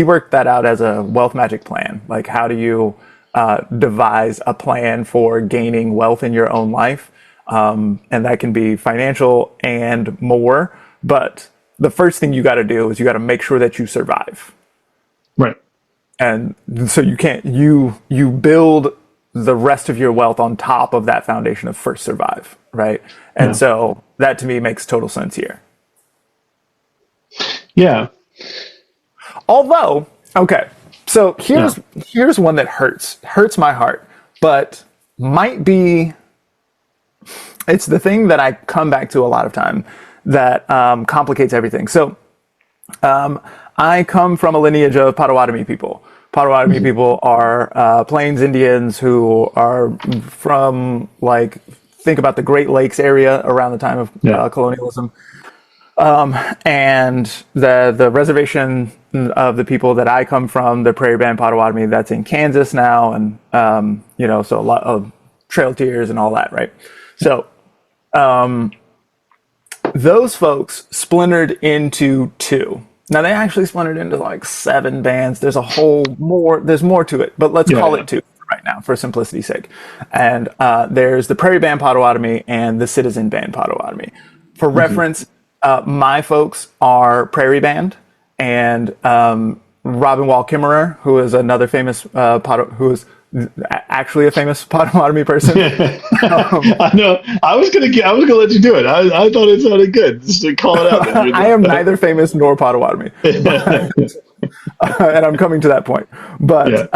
worked that out as a wealth magic plan. Like, how do you devise a plan for gaining wealth in your own life? And that can be financial and more. But the first thing you got to do is you got to make sure that you survive. Right. And so you build the rest of your wealth on top of that foundation of first survive, right? And so that to me makes total sense here. Yeah. Although, okay, so here's one that hurts my heart, but might be, it's the thing that I come back to a lot of time that complicates everything. So I come from a lineage of Potawatomi people. Potawatomi people are Plains Indians who are from, like, think about the Great Lakes area around the time of colonialism. And the reservation of the people that I come from, the Prairie Band Potawatomi, that's in Kansas now, and so a lot of Trail Tiers and all that, right? So those folks splintered into two. Now they actually splintered into like 7 bands. There's more to it, but let's call it 2 right now for simplicity's sake. And there's the Prairie Band Potawatomi and the Citizen Band Potawatomi. For reference, my folks are Prairie Band, and Robin Wall Kimmerer, who is another famous who is actually a famous Potawatomi person. I know. I was gonna let you do it. I thought it sounded good. Just to call it out. I am neither famous nor Potawatomi, and I'm coming to that point. But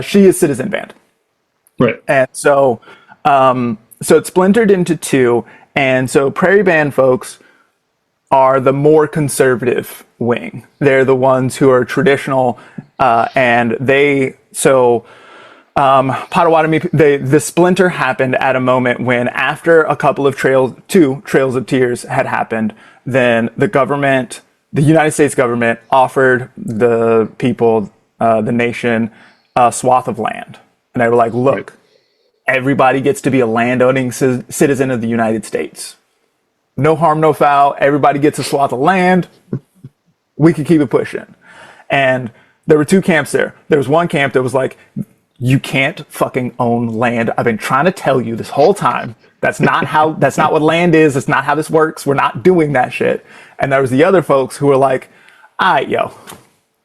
she is Citizen Band, right? And so it splintered into 2, and so Prairie Band folks are the more conservative wing. They're the ones who are traditional, and Potawatomi, the splinter happened at a moment when, after a couple of two Trails of Tears had happened, then the United States government offered the people, the nation, a swath of land. And they were like, look, everybody gets to be a landowning citizen of the United States. No harm, no foul. Everybody gets a swath of land. We can keep it pushing. And there were 2 camps there. There was one camp that was like, you can't fucking own land. I've been trying to tell you this whole time. That's not what land is. That's not how this works. We're not doing that shit. And there was the other folks who were like, all right, yo,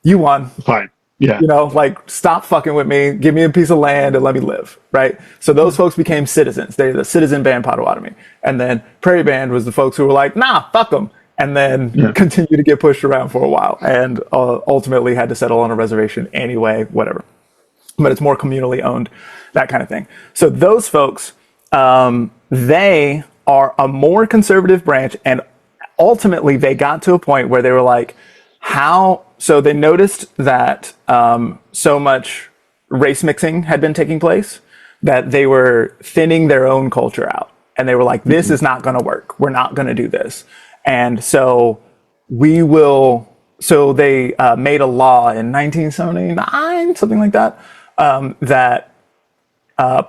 you won. Fine. Yeah. You know, like, stop fucking with me, give me a piece of land and let me live, right? So those folks became citizens. They're the citizen band Potawatomi. And then Prairie Band was the folks who were like, nah, fuck them. And then continued to get pushed around for a while and ultimately had to settle on a reservation anyway, whatever. But it's more communally owned, that kind of thing. So those folks, they are a more conservative branch, and ultimately they got to a point where they were like, so they noticed that so much race mixing had been taking place that they were thinning their own culture out. And they were like, this is not going to work. We're not going to do this. And so they made a law in 1979, something like that, that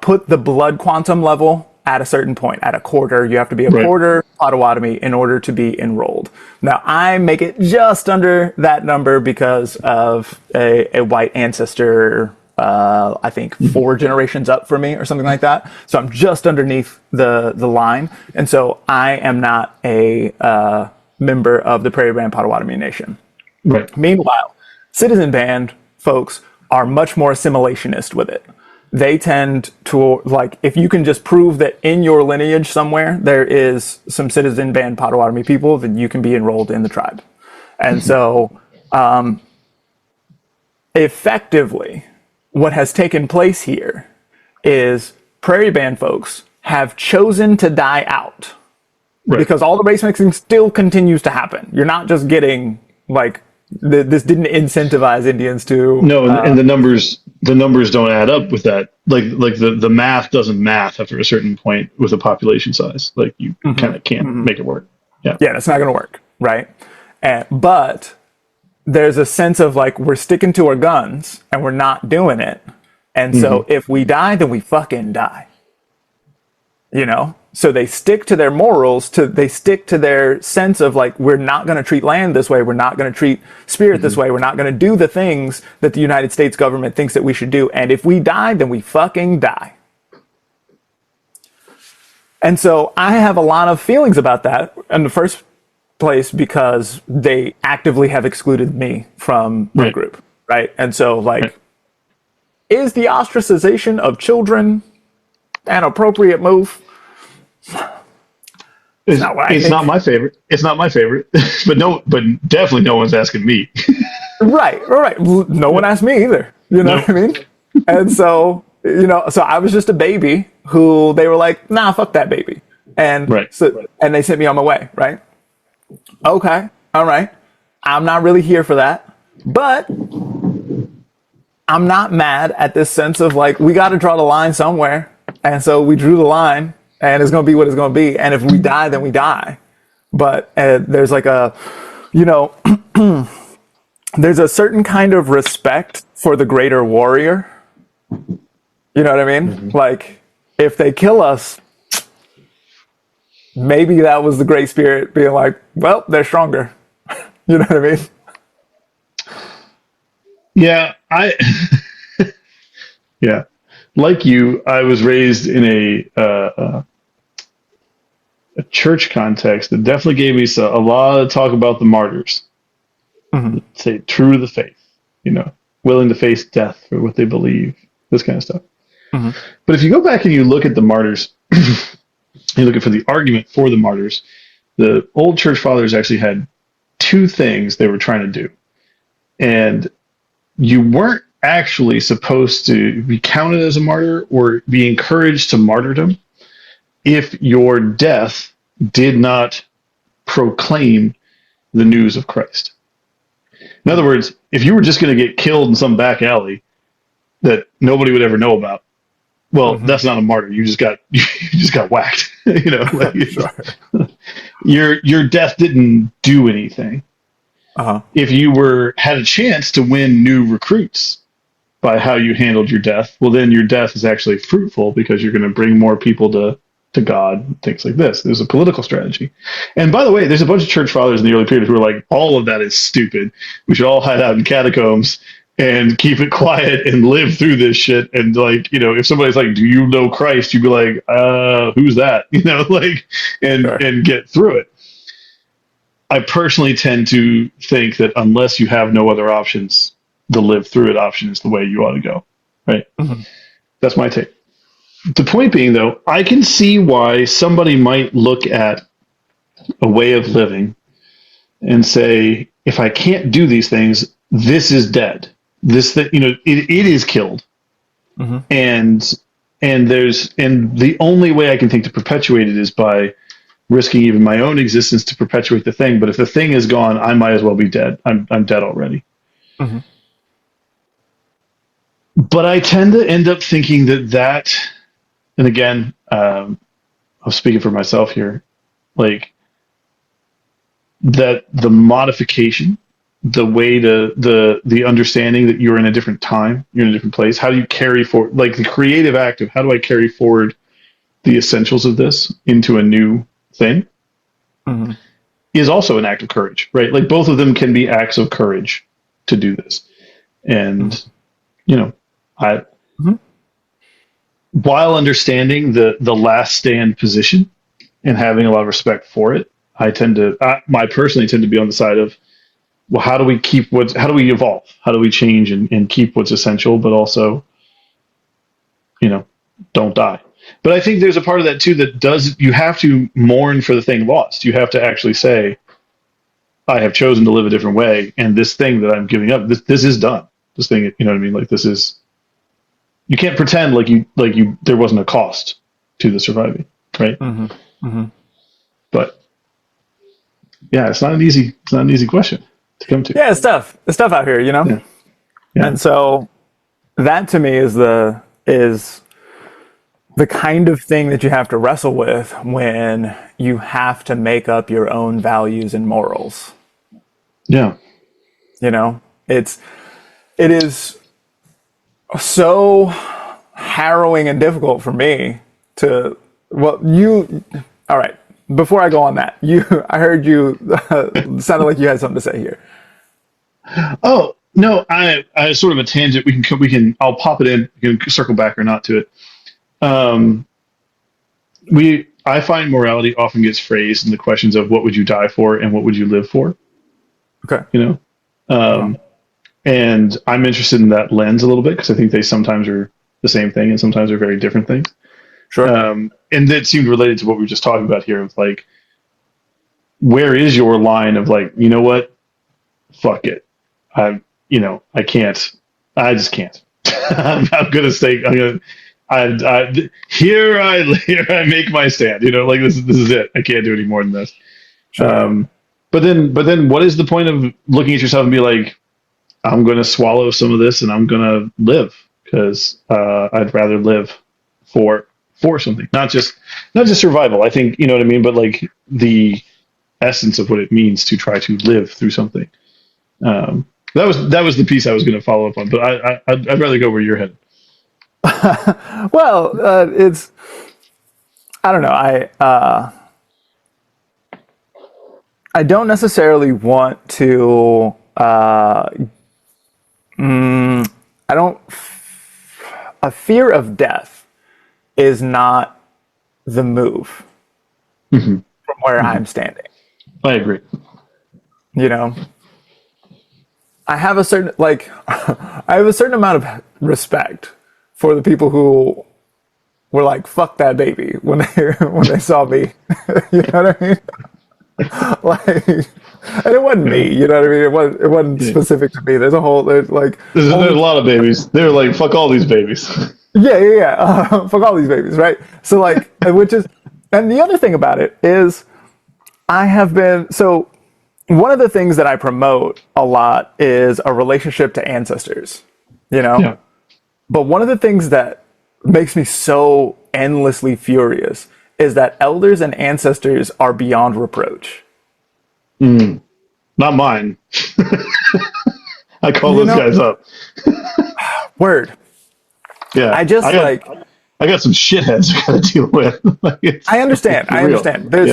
put the blood quantum level at a certain point, at a quarter. You have to be a quarter Potawatomi in order to be enrolled. Now, I make it just under that number because of a white ancestor, I think 4 generations up for me or something like that. So I'm just underneath the line. And so I am not a member of the Prairie Band Potawatomi Nation. Right. Meanwhile, Citizen Band folks are much more assimilationist with it. They tend to, like, if you can just prove that in your lineage somewhere there is some Citizen Band Potawatomi people, then you can be enrolled in the tribe. And so, effectively, what has taken place here is Prairie Band folks have chosen to die out. Right. Because all the race mixing still continues to happen. You're not just getting, like, this didn't incentivize Indians to... No, and the numbers don't add up with that. Like the math doesn't math after a certain point with a population size. Like, you kind of can't make it work. Yeah, that's not going to work, right? But there's a sense of, like, we're sticking to our guns and we're not doing it. And so if we die, then we fucking die. You know? So they stick to their morals, they stick to their sense of, like, we're not going to treat land this way, we're not going to treat spirit this way, we're not going to do the things that the United States government thinks that we should do. And if we die, then we fucking die. And so I have a lot of feelings about that in the first place because they actively have excluded me from the group, right? And so, like, is the ostracization of children an appropriate move? It's not my favorite. It's not my favorite. but definitely no one's asking me. Right. No one asked me either. You know what I mean? And so, so I was just a baby who they were like, nah, fuck that baby. And and they sent me on my way, right? Okay. All right. I'm not really here for that. But I'm not mad at this sense of, like, we got to draw the line somewhere. And so we drew the line. And it's going to be what it's going to be. And if we die, then we die. But there's like there's a certain kind of respect for the greater warrior. You know what I mean? Like, if they kill us, maybe that was the Great Spirit being like, well, they're stronger. You know what I mean? Yeah, yeah. Like you, I was raised in a church context that definitely gave me a lot of talk about the martyrs. Say true to the faith, willing to face death for what they believe, this kind of stuff. But if you go back and you look at the martyrs, you're looking for the argument for the martyrs, the old church fathers actually had 2 things they were trying to do. And you weren't actually supposed to be counted as a martyr or be encouraged to martyrdom if your death did not proclaim the news of Christ. In other words, if you were just going to get killed in some back alley that nobody would ever know about, well, that's not a martyr. You just got whacked. Your death didn't do anything. If you had a chance to win new recruits by how you handled your death, well, then your death is actually fruitful because you're going to bring more people to God, things like this. There's a political strategy. And by the way, there's a bunch of church fathers in the early period who are like, all of that is stupid. We should all hide out in catacombs and keep it quiet and live through this shit. And, like, if somebody's like, do you know Christ? You'd be like, who's that? And get through it. I personally tend to think that unless you have no other options, the live through it option is the way you ought to go. Right. Mm-hmm. That's my take. The point being, though, I can see why somebody might look at a way of living and say, if I can't do these things, this is dead. It is killed. Mm-hmm. And the only way I can think to perpetuate it is by risking even my own existence to perpetuate the thing. But if the thing is gone, I might as well be dead. I'm dead already. Mm-hmm. But I tend to end up thinking that, and again, I'm speaking for myself here, like that the modification, the way to the understanding that you're in a different time, you're in a different place. How do you carry forward, like the creative act of how do I carry forward the essentials of this into a new thing, Mm-hmm. is also an act of courage, right? Like both of them can be acts of courage to do this, and Mm-hmm. while understanding the last stand position and having a lot of respect for it, I personally tend to be on the side of, well, how do we evolve? How do we change and keep what's essential, but also, don't die. But I think there's a part of that too you have to mourn for the thing lost. You have to actually say, I have chosen to live a different way, and this thing that I'm giving up, this is done. This thing, you know what I mean? Like this is, you can't pretend like there wasn't a cost to the surviving, right? Mm-hmm. Mm-hmm. But yeah, it's not an easy question to come to. Yeah, it's tough. It's tough out here, Yeah. Yeah. And so that to me is the kind of thing that you have to wrestle with when you have to make up your own values and morals. Yeah. It is so harrowing and difficult for me to, all right, before I go on that, I heard you sounded like you had something to say here. Oh, no, I sort of a tangent. I'll pop it in. We can circle back or not to it. I find morality often gets phrased in the questions of what would you die for and what would you live for? Okay. And I'm interested in that lens a little bit because I think they sometimes are the same thing and sometimes are very different things. Sure. And that seemed related to what we were just talking about here of like, where is your line of like, you know what? Fuck it. I just can't. I'm going to say, here I make my stand, like this is it. I can't do any more than this. Sure. But then what is the point of looking at yourself and be like, I'm going to swallow some of this and I'm going to live because I'd rather live for something, not just survival. I think, you know what I mean? But like the essence of what it means to try to live through something. That was the piece I was going to follow up on, but I'd rather go where you're headed. Well, I don't know. I don't necessarily want to, a fear of death is not the move Mm-hmm. from where I'm standing. I agree. I have a certain amount of respect for the people who were like, fuck that baby when they saw me. You know what I mean? Like, and it wasn't me, you know what I mean? It wasn't specific to me. There's a lot of babies. They were like, fuck all these babies. Yeah. Fuck all these babies, right? So like, and the other thing about it is one of the things that I promote a lot is a relationship to ancestors, Yeah. But one of the things that makes me so endlessly furious is that elders and ancestors are beyond reproach. Not mine. I call those guys up. Word. Yeah. I got some shitheads I gotta deal with. I understand. There's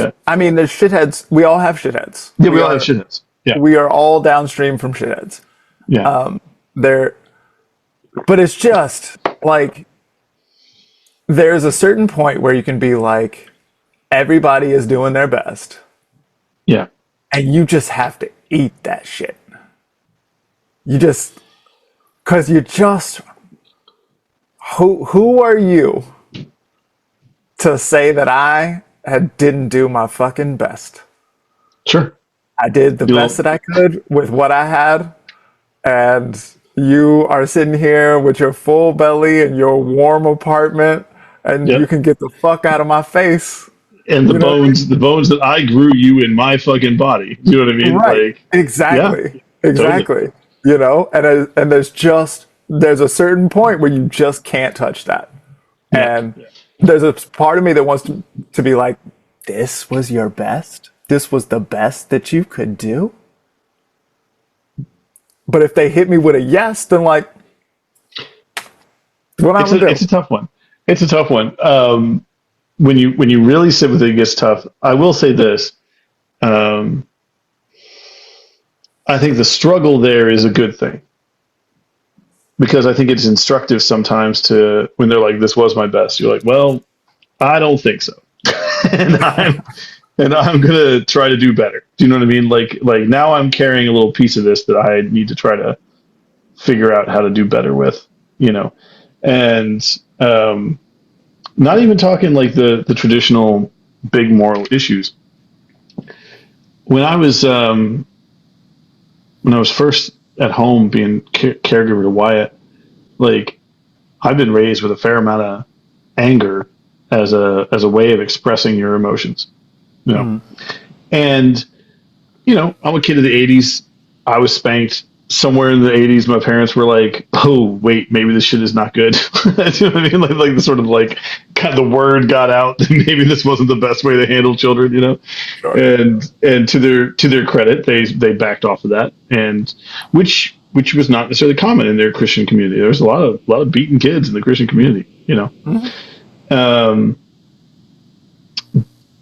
shitheads. We all have shitheads. Yeah, we all have shitheads. Yeah. We are all downstream from shitheads. Yeah. But it's just like, there's a certain point where you can be like, everybody is doing their best. Yeah. And you just have to eat that shit. You just, Because you just, who are you to say that didn't do my fucking best? Sure. I did the best that I could with what I had, and you are sitting here with your full belly and your warm apartment, and you can get the fuck out of my face. And the bones that I grew you in my fucking body. You know what I mean? Right. Like, Exactly. yeah, Exactly. Totally. You know, and there's a certain point where you just can't touch that. Yeah. And there's a part of me that wants to be like, this was your best? This was the best that you could do? But if they hit me with a yes, then like, what I'm gonna do? It's a tough one. It's a tough one. When you really sit with it, it gets tough. I will say this. I think the struggle there is a good thing. Because I think it's instructive sometimes to, when they're like, this was my best, you're like, well, I don't think so. and I'm going to try to do better. Do you know what I mean? Like now I'm carrying a little piece of this that I need to try to figure out how to do better with, you know? And, not even talking like the traditional big moral issues. When I was first at home being caregiver to Wyatt, like I've been raised with a fair amount of anger as a way of expressing your emotions, you know. And you know, I'm a kid of the '80s. I was spanked. Somewhere in the '80s, my parents were like, "Oh, wait, maybe this shit is not good." You know what I mean? Like the sort of like, kind of the word got out that maybe this wasn't the best way to handle children, you know. Sure. And to their credit, they backed off of that, and which was not necessarily common in their Christian community. There's a lot of beaten kids in the Christian community, you know.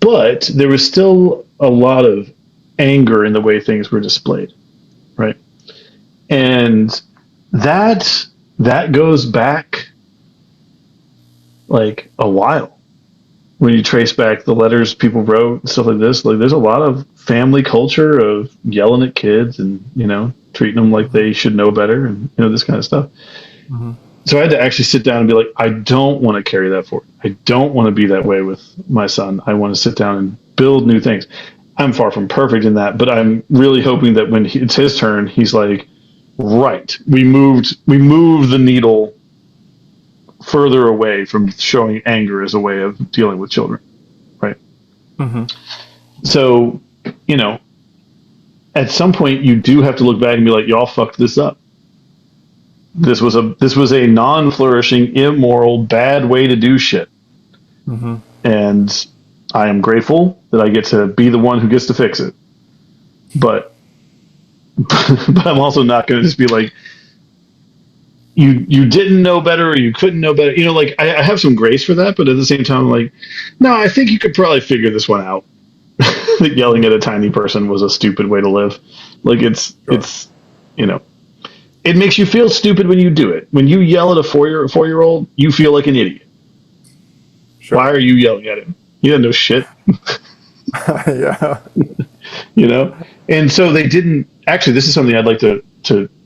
But there was still a lot of anger in the way things were displayed, right? And that goes back like a while. When you trace back the letters people wrote and stuff like this, like there's a lot of family culture of yelling at kids and, you know, treating them like they should know better and, you know, this kind of stuff. So I had to actually sit down and be like, I don't want to carry that forward. I don't want to be that way with my son. I want to sit down and build new things. I'm far from perfect in that, but I'm really hoping that when it's his turn, he's like, right, we moved the needle further away from showing anger as a way of dealing with children, right? So, you know, at some point you do have to look back and be like, y'all fucked this up. This was a non-flourishing, immoral, bad way to do shit. And I am grateful that I get to be the one who gets to fix it. But I'm also not going to just be like, you didn't know better or you couldn't know better. You know, like I have some grace for that, but at the same time, I'm like, no, I think you could probably figure this one out. That yelling at a tiny person was a stupid way to live. Like it's, you know, it makes you feel stupid when you do it. When you yell at a 4-year-old, you feel like an idiot. Sure. Why are you yelling at him? He doesn't know shit. Yeah. You know? And so they didn't, actually, this is something I'd like to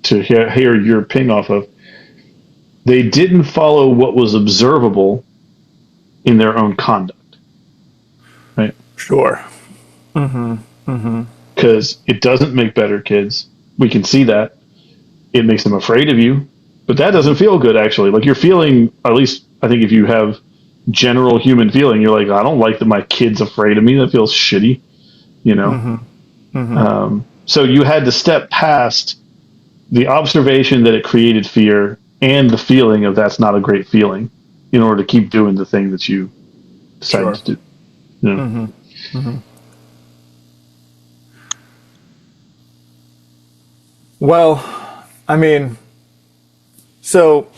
hear your ping off of. They didn't follow what was observable in their own conduct. Right? Sure. Because it doesn't make better kids. We can see that. It makes them afraid of you. But that doesn't feel good, actually. Like you're feeling, at least I think if you have general human feeling, you're like, I don't like that my kid's afraid of me. That feels shitty. You know? So you had to step past the observation that it created fear and the feeling of that's not a great feeling in order to keep doing the thing that you decided to do. You know? Well, I mean, so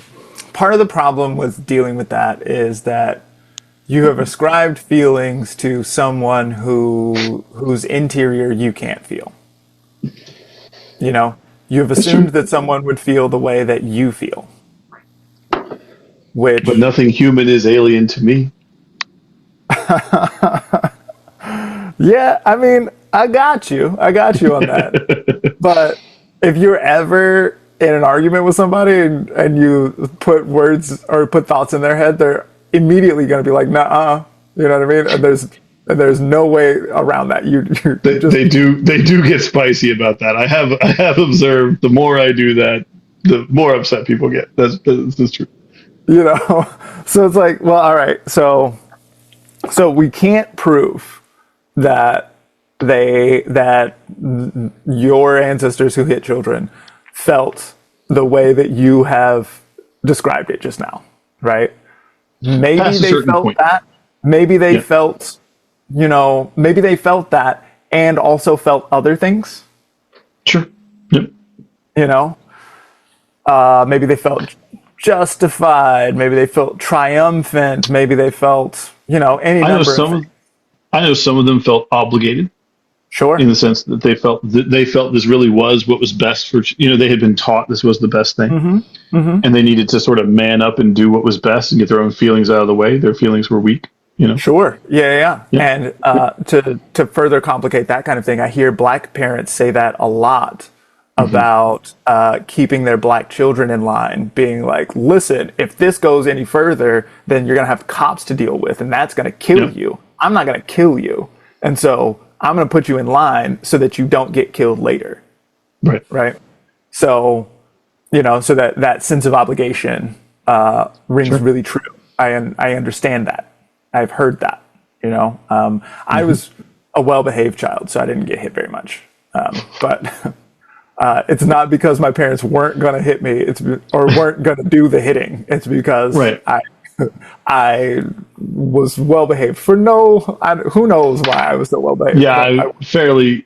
part of the problem with dealing with that is that you have ascribed feelings to someone whose interior you can't feel. You know, you've assumed that someone would feel the way that you feel. But nothing human is alien to me. Yeah, I mean, I got you on that. But if you're ever in an argument with somebody and you put words or put thoughts in their head, they're immediately going to be like, "Nah," you know what I mean? And there's no way around that. They do get spicy about that. I have observed the more I do that, the more upset people get. That's true. You know, so it's like, well, all right, so we can't prove that your ancestors who hit children felt the way that you have described it just now, right? Maybe they felt point. That. Maybe they felt, maybe they felt that and also felt other things. Sure. Yep. Maybe they felt justified. Maybe they felt triumphant. Maybe they felt, any number of things. I know some of them felt obligated. Sure. In the sense that they felt this really was what was best for, they had been taught this was the best thing. And they needed to sort of man up and do what was best and get their own feelings out of the way. Their feelings were weak, Sure. Yeah. And to further complicate that kind of thing, I hear Black parents say that a lot about keeping their Black children in line, being like, listen, if this goes any further, then you're going to have cops to deal with, and that's going to kill you. I'm not going to kill you. And so I'm going to put you in line so that you don't get killed later. Right. So, so that sense of obligation rings really true. I understand that. I've heard that, I was a well-behaved child, so I didn't get hit very much. But it's not because my parents weren't going to hit me or weren't going to do the hitting. It's because I was well-behaved who knows why I was so well-behaved. Yeah, I'm fairly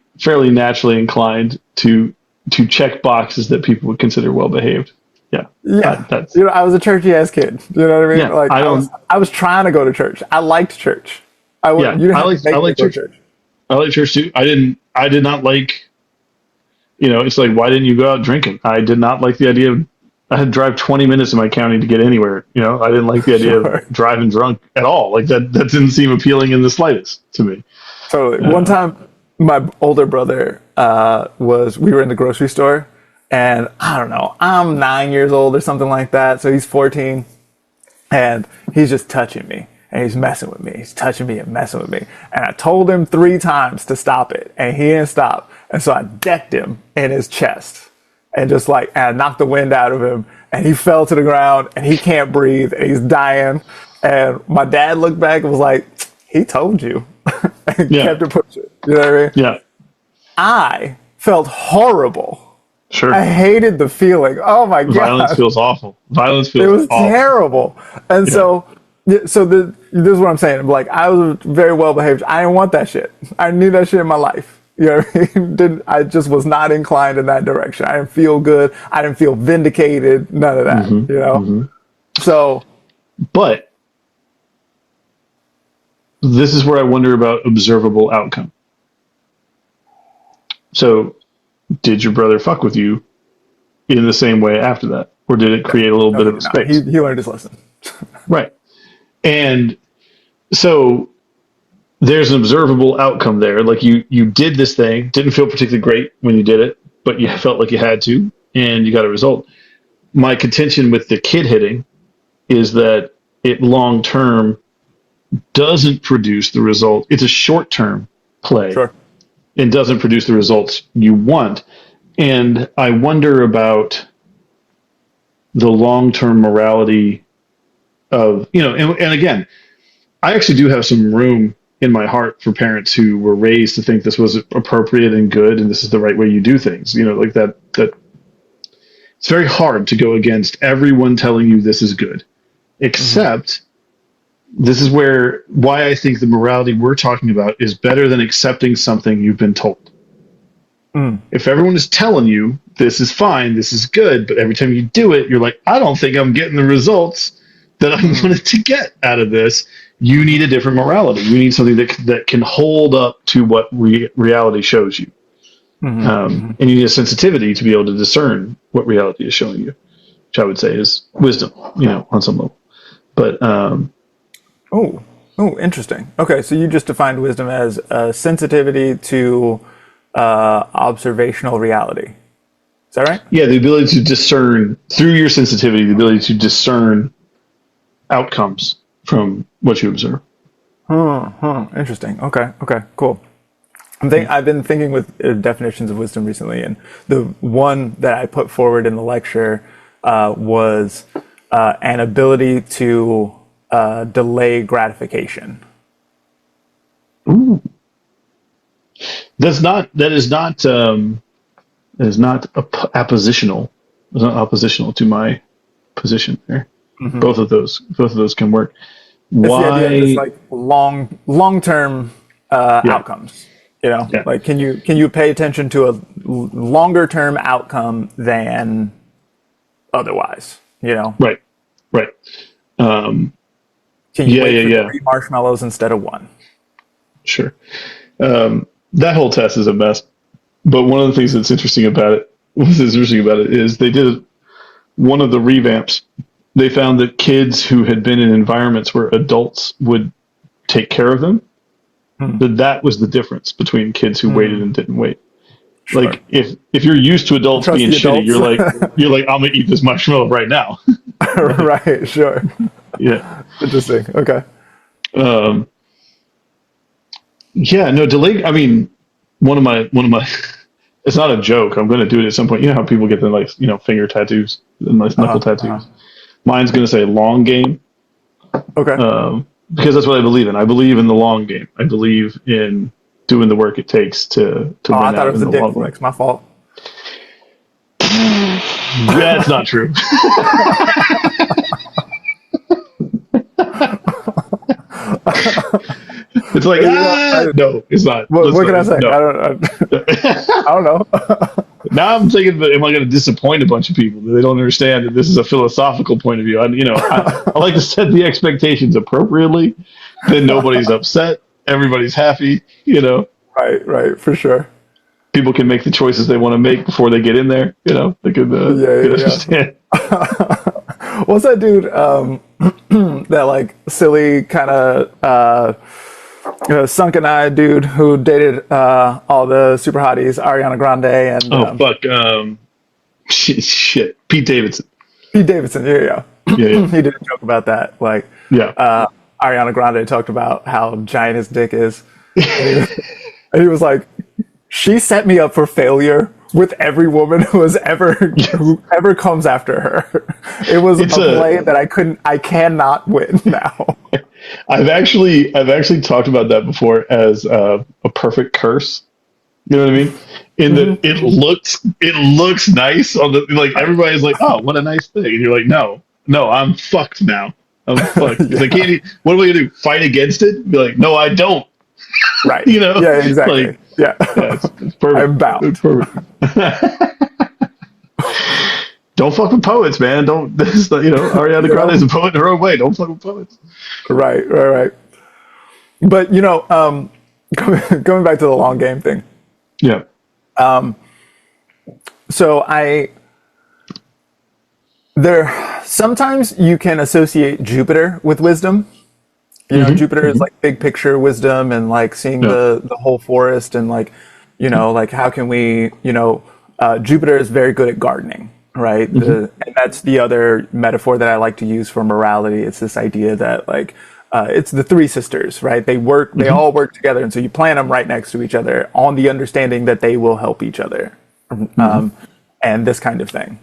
naturally inclined to check boxes that people would consider well-behaved. Yeah. I was a churchy ass kid. You know what I mean? Yeah, like I was trying to go to church. I liked church. I like church. I like church too. I did not like, it's like, why didn't you go out drinking? I did not like the idea of, I had to drive 20 minutes in my county to get anywhere. I didn't like the idea of driving drunk at all. Like that didn't seem appealing in the slightest to me. Totally. One time my older brother we were in the grocery store, and I don't know, I'm 9 years old or something like that. So he's 14 and he's just touching me and he's messing with me. He's touching me and messing with me. And I told him 3 times to stop it and he didn't stop. And so I decked him in his chest and and I knocked the wind out of him and he fell to the ground and he can't breathe and he's dying. And my dad looked back and was like, he told you. And kept it pushing. You know what I mean? Yeah. I felt horrible. Sure. I hated the feeling. Oh my God. Violence feels awful. It was awful. Terrible. And so this is what I'm saying. I'm like, I was very well behaved. I didn't want that shit. I knew that shit in my life. You know what I mean? I just was not inclined in that direction. I didn't feel good. I didn't feel vindicated. None of that, So. But this is where I wonder about observable outcome. So, did your brother fuck with you in the same way after that? Or did it create a little bit of a space? He learned his lesson. Right. And so there's an observable outcome there. Like you did this thing, didn't feel particularly great when you did it, but you felt like you had to, and you got a result. My contention with the kid hitting is that it long term doesn't produce the result. It's a short term play. Sure. And doesn't produce the results you want. And I wonder about the long-term morality of, and again, I actually do have some room in my heart for parents who were raised to think this was appropriate and good and this is the right way you do things. Like that it's very hard to go against everyone telling you this is good, except this is why I think the morality we're talking about is better than accepting something you've been told. If everyone is telling you this is fine, this is good, but every time you do it, you're like, I don't think I'm getting the results that I wanted to get out of this. You need a different morality. You need something that can hold up to what reality shows you. And you need a sensitivity to be able to discern what reality is showing you, which I would say is wisdom, on some level. But Oh, interesting. Okay, so you just defined wisdom as sensitivity to observational reality. Is that right? Yeah, the ability to discern through your sensitivity, the ability to discern outcomes from what you observe. Interesting. Okay. Cool. I've been thinking with definitions of wisdom recently, and the one that I put forward in the lecture was an ability to delay gratification. Ooh. That is not oppositional. It's not oppositional to my position there. Both of those can work. Why? It's the idea of just like long-term outcomes. Like can you pay attention to a longer-term outcome than otherwise? Right. Can you wait for 3 marshmallows instead of 1? Sure. That whole test is a mess. But one of the things that's interesting about it is they did one of the revamps. They found that kids who had been in environments where adults would take care of them, that was the difference between kids who waited and didn't wait. Sure. Like if you're used to adults being shitty, you're like I'm gonna eat this marshmallow right now. Right. Sure. Yeah. Interesting. Okay. Delay. I mean, one of my. It's not a joke. I'm going to do it at some point. You know how people get the finger tattoos and knuckle tattoos. Mine's going to say long game. Okay. Because that's what I believe in. I believe in the long game. I believe in doing the work it takes to win I thought out it was in a the long dick run. flex. My fault. That's not true. It's like, no, it's not. What can I say? No. I don't know. Now I'm thinking, am I going to disappoint a bunch of people? They don't understand that this is a philosophical point of view. I like to set the expectations appropriately. Then nobody's upset. Everybody's happy. Right, for sure. People can make the choices they want to make before they get in there. They can understand. What's that dude? That like silly kind of sunken-eyed dude who dated all the super hotties, Ariana Grande and shit, Pete Davidson. Yeah. He did a joke about that. Like, Ariana Grande talked about how giant his dick is, and he was like, "She set me up for failure with every woman who ever comes after her. It was a play that I cannot win now." I've actually talked about that before as a perfect curse. You know what I mean? In that it looks nice on the everybody's like, oh, what a nice thing, and you're like, no, I'm fucked now. I'm fucked. Because I can't. What am I gonna do? Fight against it? Be like, no, I don't. Right. Yeah, exactly. It's perfect. I'm bound. It's perfect. Don't fuck with poets, man. Don't. Ariana Grande is a poet in her own way. Don't fuck with poets. Right. But going back to the long game thing. Yeah. So sometimes you can associate Jupiter with wisdom. Jupiter is like big picture wisdom and like seeing the whole forest and like how can we Jupiter is very good at gardening. Right. And that's the other metaphor that I like to use for morality. It's this idea that it's the 3 sisters, right? They all work together. And so you plant them right next to each other on the understanding that they will help each other. And this kind of thing,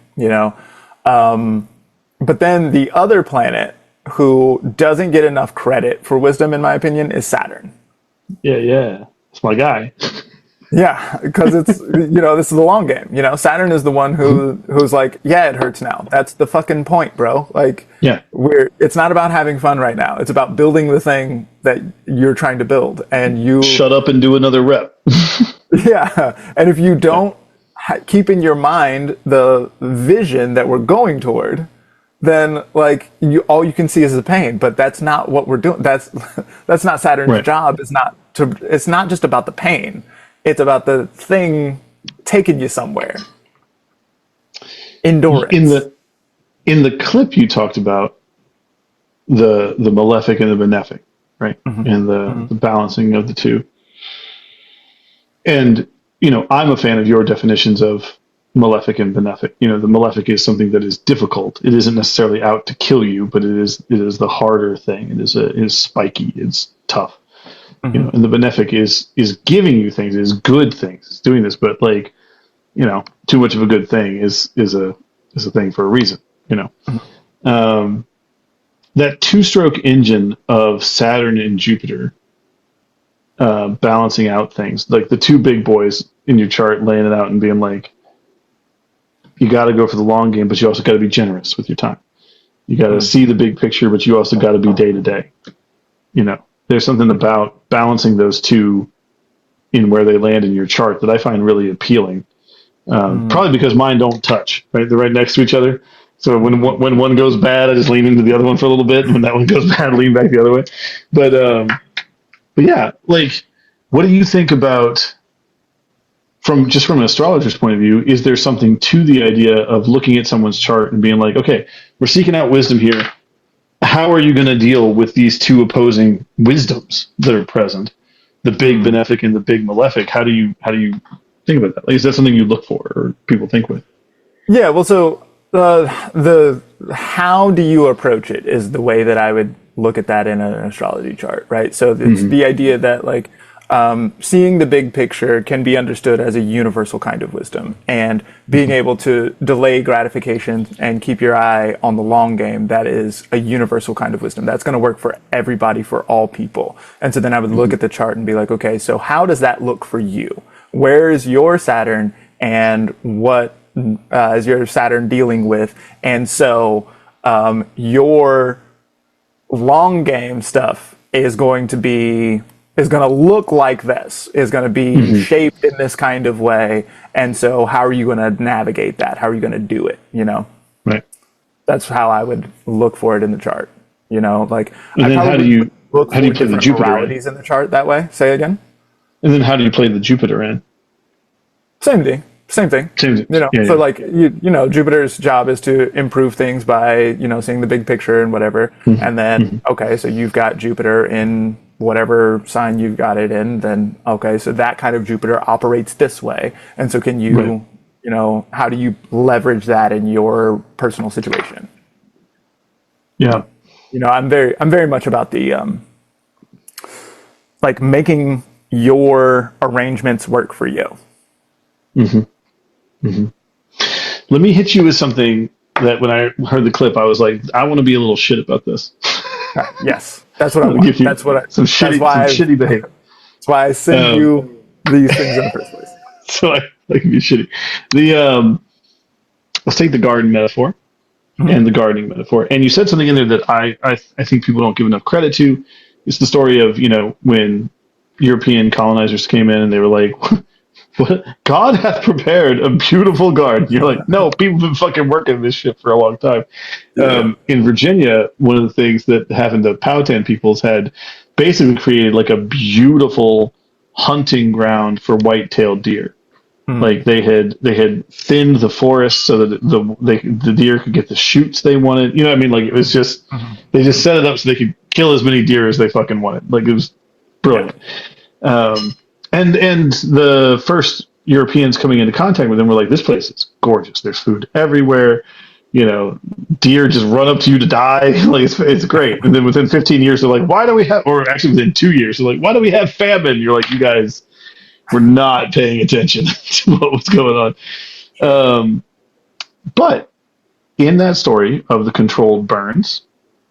but then the other planet who doesn't get enough credit for wisdom, in my opinion, is Saturn. Yeah. It's my guy. Yeah, because it's this is the long game. Saturn is the one who's like, yeah, it hurts now. That's the fucking point, bro. Like, it's not about having fun right now. It's about building the thing that you're trying to build, and you shut up and do another rep. Yeah, and if you don't keep in your mind the vision that we're going toward, then all you can see is the pain. But that's not what we're doing. That's not Saturn's job. It's not just about the pain. It's about the thing taking you somewhere. Endurance. In the clip you talked about the malefic and the benefic, right? And the balancing of the two. And I'm a fan of your definitions of malefic and benefic. You know, the malefic is something that is difficult. It isn't necessarily out to kill you, but it is the harder thing. It is spiky. It's tough. You know, and the benefic is giving you things, is good things. It's doing this, but like, you know, too much of a good thing is a thing for a reason. You know, that two-stroke engine of Saturn and Jupiter, balancing out things, like the two big boys in your chart, laying it out and being like, you got to go for the long game, but you also got to be generous with your time. You got to see the big picture, but you also got to be day to day. You know, there's something about balancing those two in where they land in your chart that I find really appealing. Probably because mine don't touch, right? They're right next to each other. So when one goes bad, I just lean into the other one for a little bit. And when that one goes bad, I lean back the other way. But yeah, like, what do you think about, from an astrologer's point of view, is there something to the idea of looking at someone's chart and being like, okay, we're seeking out wisdom here. How are you going to deal with these two opposing wisdoms that are present, the big benefic and the big malefic? How do you think about that? Like, is that something you look for or people think with? Yeah, well, so the how do you approach it is the way that I would look at that in an astrology chart, right? So it's the idea that, like, seeing the big picture can be understood as a universal kind of wisdom, and being able to delay gratification and keep your eye on the long game, that is a universal kind of wisdom. That's going to work for everybody, for all people. And so then I would look at the chart and be like, okay, so how does that look for you? Where is your Saturn, and what is your Saturn dealing with? And so your long game stuff is going to look like this, is going to be shaped in this kind of way. And so how are you going to navigate that? How are you going to do it? You know? Right. That's how I would look for it in the chart. You know, like, and then how do you play the Jupiter moralities in the chart that way? Say again? And then how do you play the Jupiter in? Same thing. You know, so like, you know, Jupiter's job is to improve things by, you know, seeing the big picture and whatever. And then, okay, so you've got Jupiter in whatever sign you've got it in, then, okay, so that kind of Jupiter operates this way. And so can you, you know, how do you leverage that in your personal situation? Yeah. You know, I'm very much about the, like, making your arrangements work for you. Let me hit you with something that when I heard the clip, I was like, I want to be a little shit about this. Yes, that's what I want. That's what shitty behavior. That's why I send you these things in the first place. So I can be shitty. Let's take the garden metaphor and the gardening metaphor. And you said something in there that I think people don't give enough credit to. It's the story of, you know, when European colonizers came in and they were like, what? God hath prepared a beautiful garden. You're like, no, people have been fucking working this shit for a long time. In Virginia, one of the things that happened to Powhatan peoples had basically created like a beautiful hunting ground for white-tailed deer. Like they had thinned the forest so that the deer could get the shoots they wanted. You know what I mean? Like, it was just they just set it up so they could kill as many deer as they fucking wanted. Like, it was brilliant. And the first Europeans coming into contact with them were like, this place is gorgeous. There's food everywhere. You know, deer just run up to you to die. Like, it's great. And then within 15 years, they're like, why do we have, or actually within 2 years, they're like, why do we have famine? You're like, you guys were not paying attention to what was going on. But in that story of the controlled burns,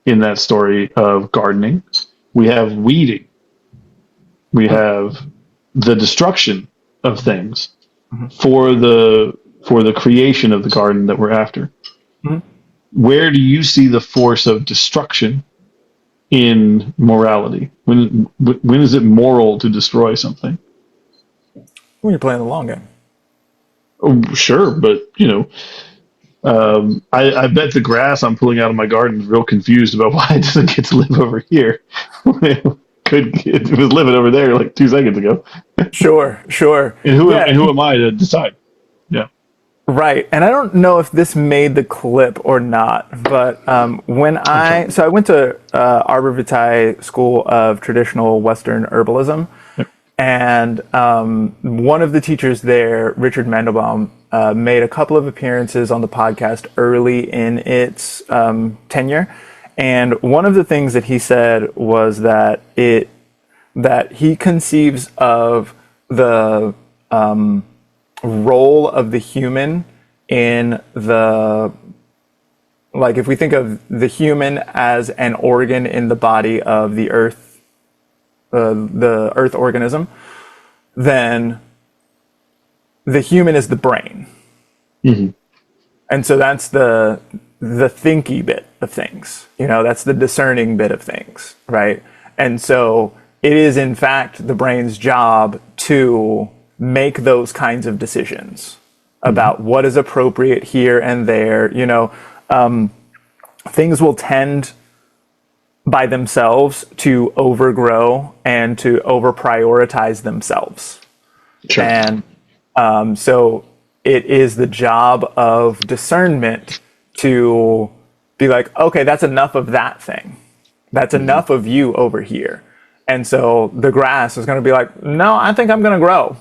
in that story of gardening, we have weeding. We have the destruction of things for the creation of the garden that we're after. Where do you see the force of destruction in morality? When is it moral to destroy something? When you're playing the long game. Oh, sure, but you know, I bet the grass I'm pulling out of my garden is real confused about why it doesn't get to live over here. It was living over there like 2 seconds ago. Sure. And who am I to decide? Yeah. Right. And I don't know if this made the clip or not, but when I went to Arbor Vitae School of Traditional Western Herbalism, And one of the teachers there, Richard Mandelbaum, made a couple of appearances on the podcast early in its tenure. And one of the things that he said was that he conceives of the role of the human in the, like, if we think of the human as an organ in the body of the earth organism, then the human is the brain. Mm-hmm. And so that's the thinky bit of things, that's the discerning bit of things, right? And so it is in fact the brain's job to make those kinds of decisions about what is appropriate here and there. Things will tend by themselves to overgrow and to over prioritize themselves. Sure. And so it is the job of discernment to be like, okay, that's enough of that thing. That's enough of you over here. And so the grass is going to be like, no, I think I'm going to grow.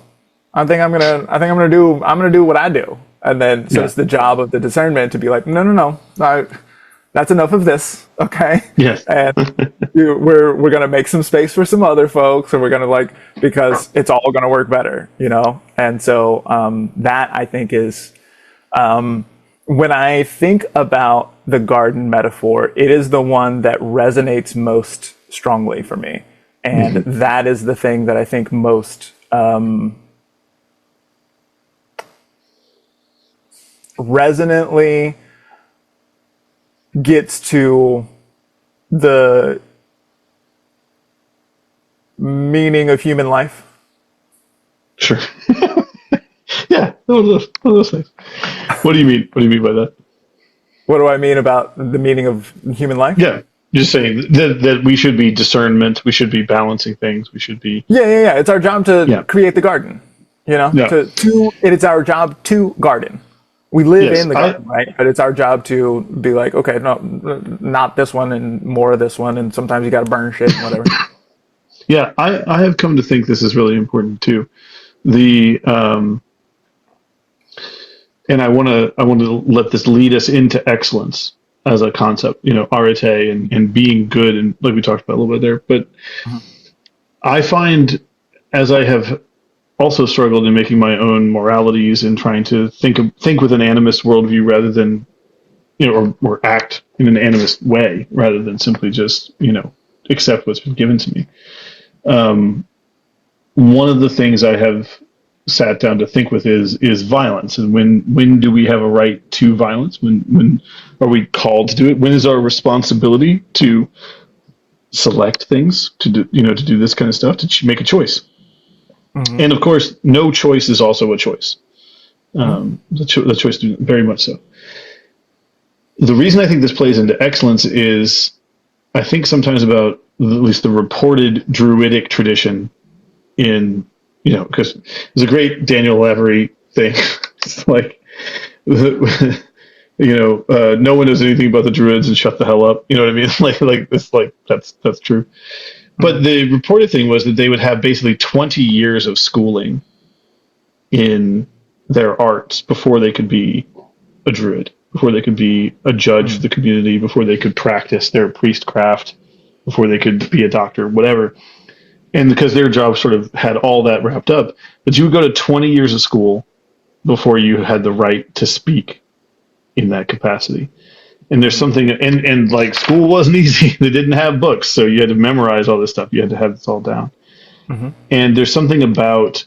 I think I'm going to do what I do. And then, so it's the job of the discernment to be like, no, that's enough of this. Okay. Yes. And we're going to make some space for some other folks, or we're going to because it's all going to work better, And so, that I think is, when I think about the garden metaphor, it is the one that resonates most strongly for me. And that is the thing that I think most resonantly gets to the meaning of human life. Sure. Yeah, one of those things. What do you mean? What do you mean by that? What do I mean about the meaning of human life? Yeah, just saying that we should be discernment. We should be balancing things. We should be. Yeah. It's our job to create the garden. Yeah. It's our job to garden. We live in the garden, right? But it's our job to be like, okay, no, not this one and more of this one, and sometimes you got to burn shit and whatever. Yeah, I have come to think this is really important too. And I want to let this lead us into excellence as a concept, arete and being good, and like we talked about a little bit there. But I find, as I have also struggled in making my own moralities and trying to think with an animist worldview rather than, or act in an animist way rather than simply just, accept what's been given to me. One of the things I have sat down to think with is violence, and when do we have a right to violence? When are we called to do it? When is our responsibility to select things, to do this kind of stuff, to make a choice? Mm-hmm. And of course, no choice is also a choice. The choice, very much so. The reason I think this plays into excellence is, I think sometimes about at least the reported Druidic tradition in, because there's a great Daniel Lavery thing. It's like, no one knows anything about the Druids and shut the hell up. You know what I mean? That's true. But the reported thing was that they would have basically 20 years of schooling in their arts before they could be a Druid, before they could be a judge of the community, before they could practice their priestcraft, before they could be a doctor, whatever. And because their job sort of had all that wrapped up, but you would go to 20 years of school before you had the right to speak in that capacity. And there's something, and like school wasn't easy. They didn't have books, so you had to memorize all this stuff. You had to have this all down. Mm-hmm. And there's something about,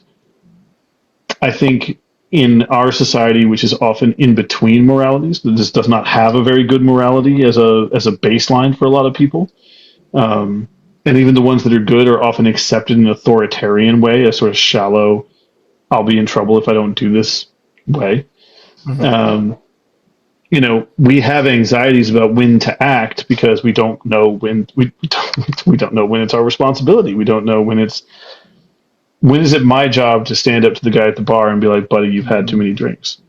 I think, in our society, which is often in between moralities, that this does not have a very good morality as a baseline for a lot of people. And even the ones that are good are often accepted in an authoritarian way, a sort of shallow, I'll be in trouble if I don't do this way. Mm-hmm. We have anxieties about when to act because we don't know when we don't know when it's our responsibility. We don't know when is it my job to stand up to the guy at the bar and be like, buddy, you've had too many drinks.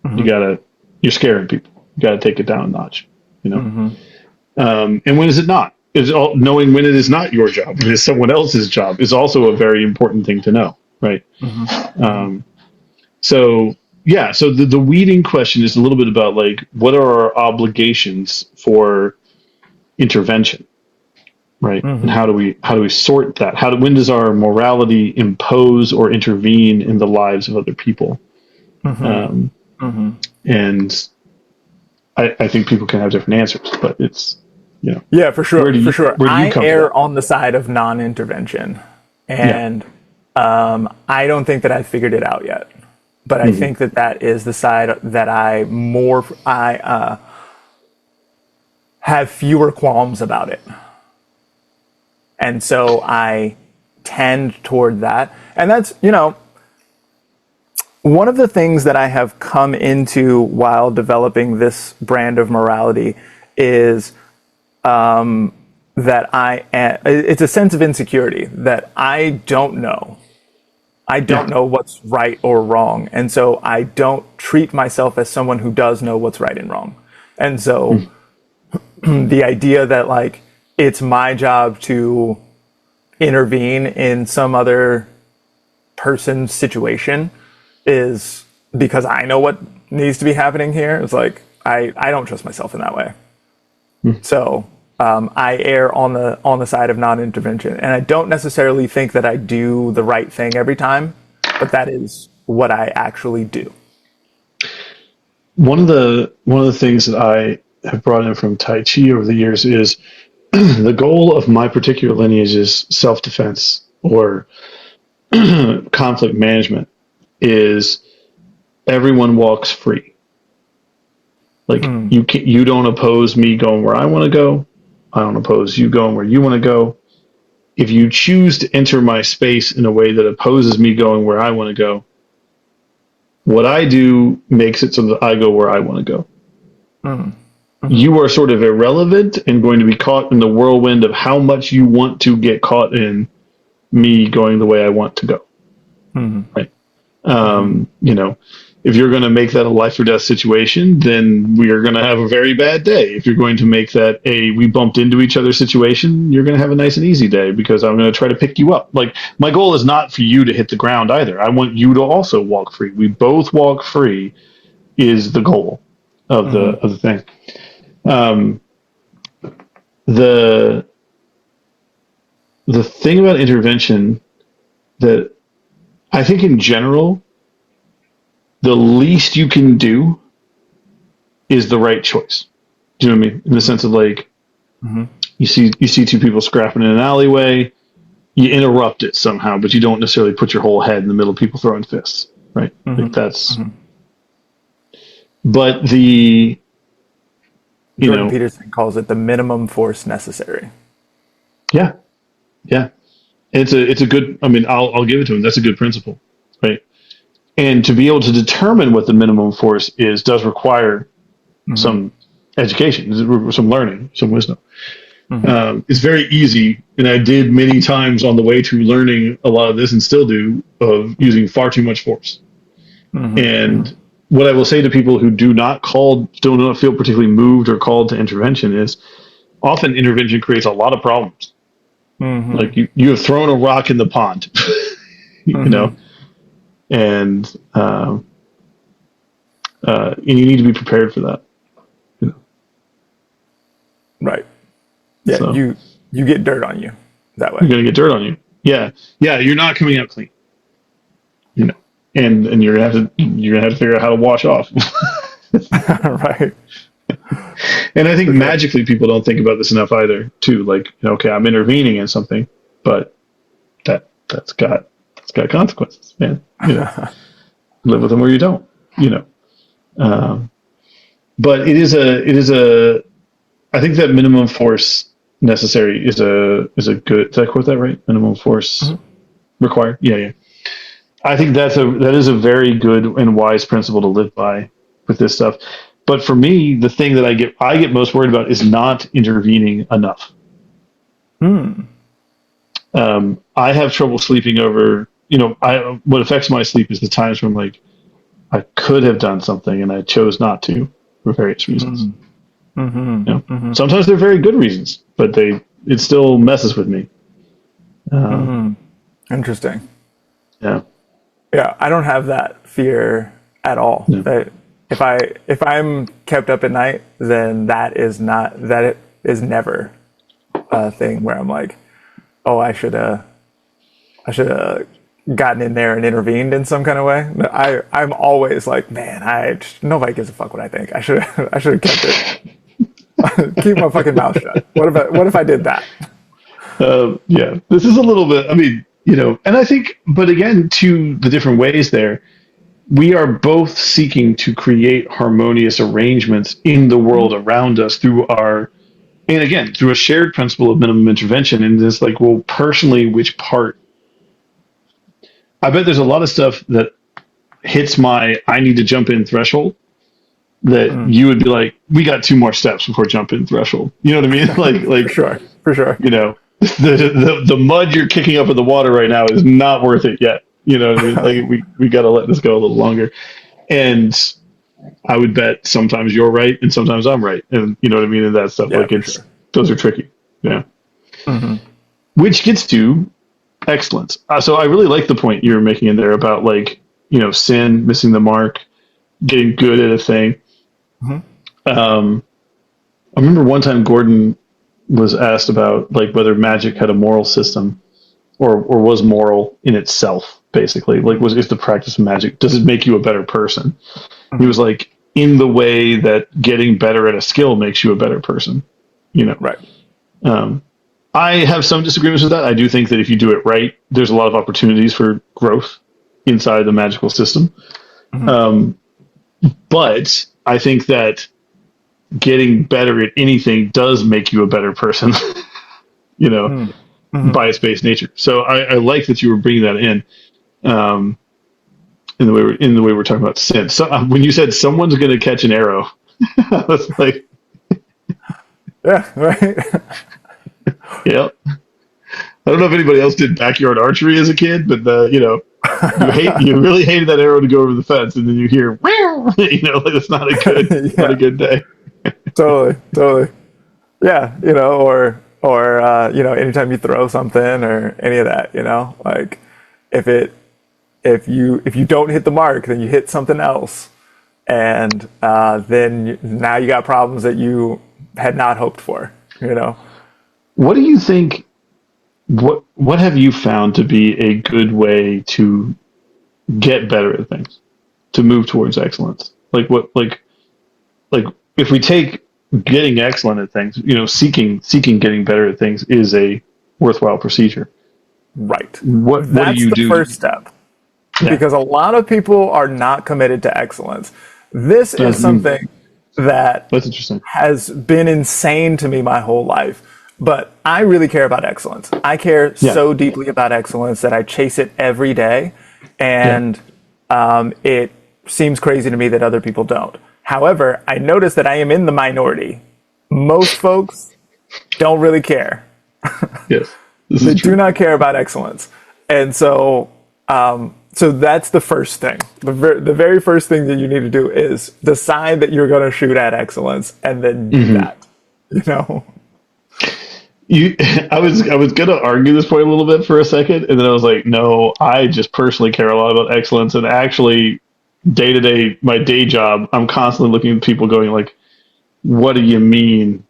Mm-hmm. You're scaring people. You gotta take it down a notch, And when is it not? knowing when it is not your job, when it is someone else's job, is also a very important thing to know, right? So the weeding question is a little bit about like, what are our obligations for intervention, right? And how do we sort that? When does our morality impose or intervene in the lives of other people? And I think people can have different answers, but it's, Yeah, for sure. Where do you I come err from? on the side of non-intervention, and I don't think that I've figured it out yet. But I think that is the side that I have fewer qualms about it, and so I tend toward that. And that's one of the things that I have come into while developing this brand of morality is that it's a sense of insecurity that I don't know. I don't know what's right or wrong. And so I don't treat myself as someone who does know what's right and wrong. And so the idea that like, it's my job to intervene in some other person's situation is because I know what needs to be happening here. It's like, I don't trust myself in that way. So I err on the side of non-intervention, and I don't necessarily think that I do the right thing every time, but that is what I actually do. One of the things that I have brought in from Tai Chi over the years is the goal of my particular lineage is self-defense or conflict management. Is everyone walks free. Like you don't oppose me going where I want to go. I don't oppose you going where you want to go. If you choose to enter my space in a way that opposes me going where I want to go, what I do makes it so that I go where I want to go. You are sort of irrelevant and going to be caught in the whirlwind of how much you want to get caught in me going the way I want to go. Right. If you're going to make that a life or death situation, then we are going to have a very bad day. If you're going to make that we bumped into each other situation, you're going to have a nice and easy day because I'm going to try to pick you up. Like, my goal is not for you to hit the ground either. I want you to also walk free. We both walk free is the goal of the thing. The thing about intervention that I think in general, the least you can do is the right choice. Do you know what I mean? In the sense of like, you see two people scrapping in an alleyway, you interrupt it somehow, but you don't necessarily put your whole head in the middle of people throwing fists, right? Like that's. But Jordan Peterson calls it the minimum force necessary. Yeah. It's a good. I mean, I'll give it to him. That's a good principle, right? And to be able to determine what the minimum force is does require some education, some learning, some wisdom. It's very easy, and I did many times on the way to learning a lot of this, and still do, of using far too much force. And what I will say to people who do not feel particularly moved or called to intervention is, often intervention creates a lot of problems. Like you have thrown a rock in the pond, and you need to be prepared for that. Right. Yeah. So, you get dirt on you that way. You're gonna get dirt on you. Yeah. You're not coming out clean. And you're gonna have to figure out how to wash off. Right. And I think magically people don't think about this enough either, too. Like, okay, I'm intervening in something, but that's got consequences, man. Live with them or you don't. But it is a. I think that minimum force necessary is a good. Did I quote that right? Minimum force required. Yeah. I think that is a very good and wise principle to live by with this stuff. But for me, the thing that I get most worried about is not intervening enough. I have trouble sleeping over. What affects my sleep is the times where I'm like, I could have done something and I chose not to for various reasons. Sometimes they're very good reasons, but they it still messes with me. Interesting. Yeah. Yeah, I don't have that fear at all. Yeah. That if I'm kept up at night, then it is never a thing where I'm like, oh, I should have gotten in there and intervened in some kind of way. I'm always like, man, nobody gives a fuck what I think. I should have kept it. Keep my fucking mouth shut. What if I did that? Yeah, this is a little bit, I mean, and I think, but again, to the different ways there, we are both seeking to create harmonious arrangements in the world around us through through a shared principle of minimum intervention. And it's like, well, personally, which part? I bet there's a lot of stuff that hits my I need to jump in threshold that you would be like, we got 2 more steps before jump in threshold. You know what I mean? Like for sure. The mud you're kicking up in the water right now is not worth it yet. You know what I mean? Like we got to let this go a little longer. And I would bet sometimes you're right and sometimes I'm right. And you know what I mean? And that stuff, those are tricky. Yeah. Mm-hmm. Which gets to excellence. So I really like the point you were making in there about sin, missing the mark, getting good at a thing. Mm-hmm. I remember one time Gordon was asked about whether magic had a moral system or was moral in itself, basically. Is the practice of magic, does it make you a better person? Mm-hmm. He was like, in the way that getting better at a skill makes you a better person. Right. I have some disagreements with that. I do think that if you do it right, there's a lot of opportunities for growth inside the magical system. Mm-hmm. But I think that getting better at anything does make you a better person, mm-hmm. by its base nature. So I like that you were bringing that in the way we're talking about sin. So when you said someone's going to catch an arrow, I was like, yeah, right. Yeah. I don't know if anybody else did backyard archery as a kid, but you really hated that arrow to go over the fence, and then you hear, it's not a good, not a good day. Totally. Yeah, or anytime you throw something or any of that, if you don't hit the mark, then you hit something else, and then now you got problems that you had not hoped for. What do you think? What have you found to be a good way to get better at things, to move towards excellence? Like if we take getting excellent at things, seeking getting better at things is a worthwhile procedure. Right. What do you do? That's the first step. Yeah. Because a lot of people are not committed to excellence. This is something that's interesting. Has been insane to me my whole life. But I really care about excellence. I care so deeply about excellence that I chase it every day. And it seems crazy to me that other people don't. However, I notice that I am in the minority. Most folks don't really care. Yes. They do not care about excellence. And so that's the first thing. The very first thing that you need to do is decide that you're going to shoot at excellence and then do that. I was going to argue this point a little bit for a second, and then I was like, no, I just personally care a lot about excellence, and actually, day to day, my day job, I'm constantly looking at people going like, what do you mean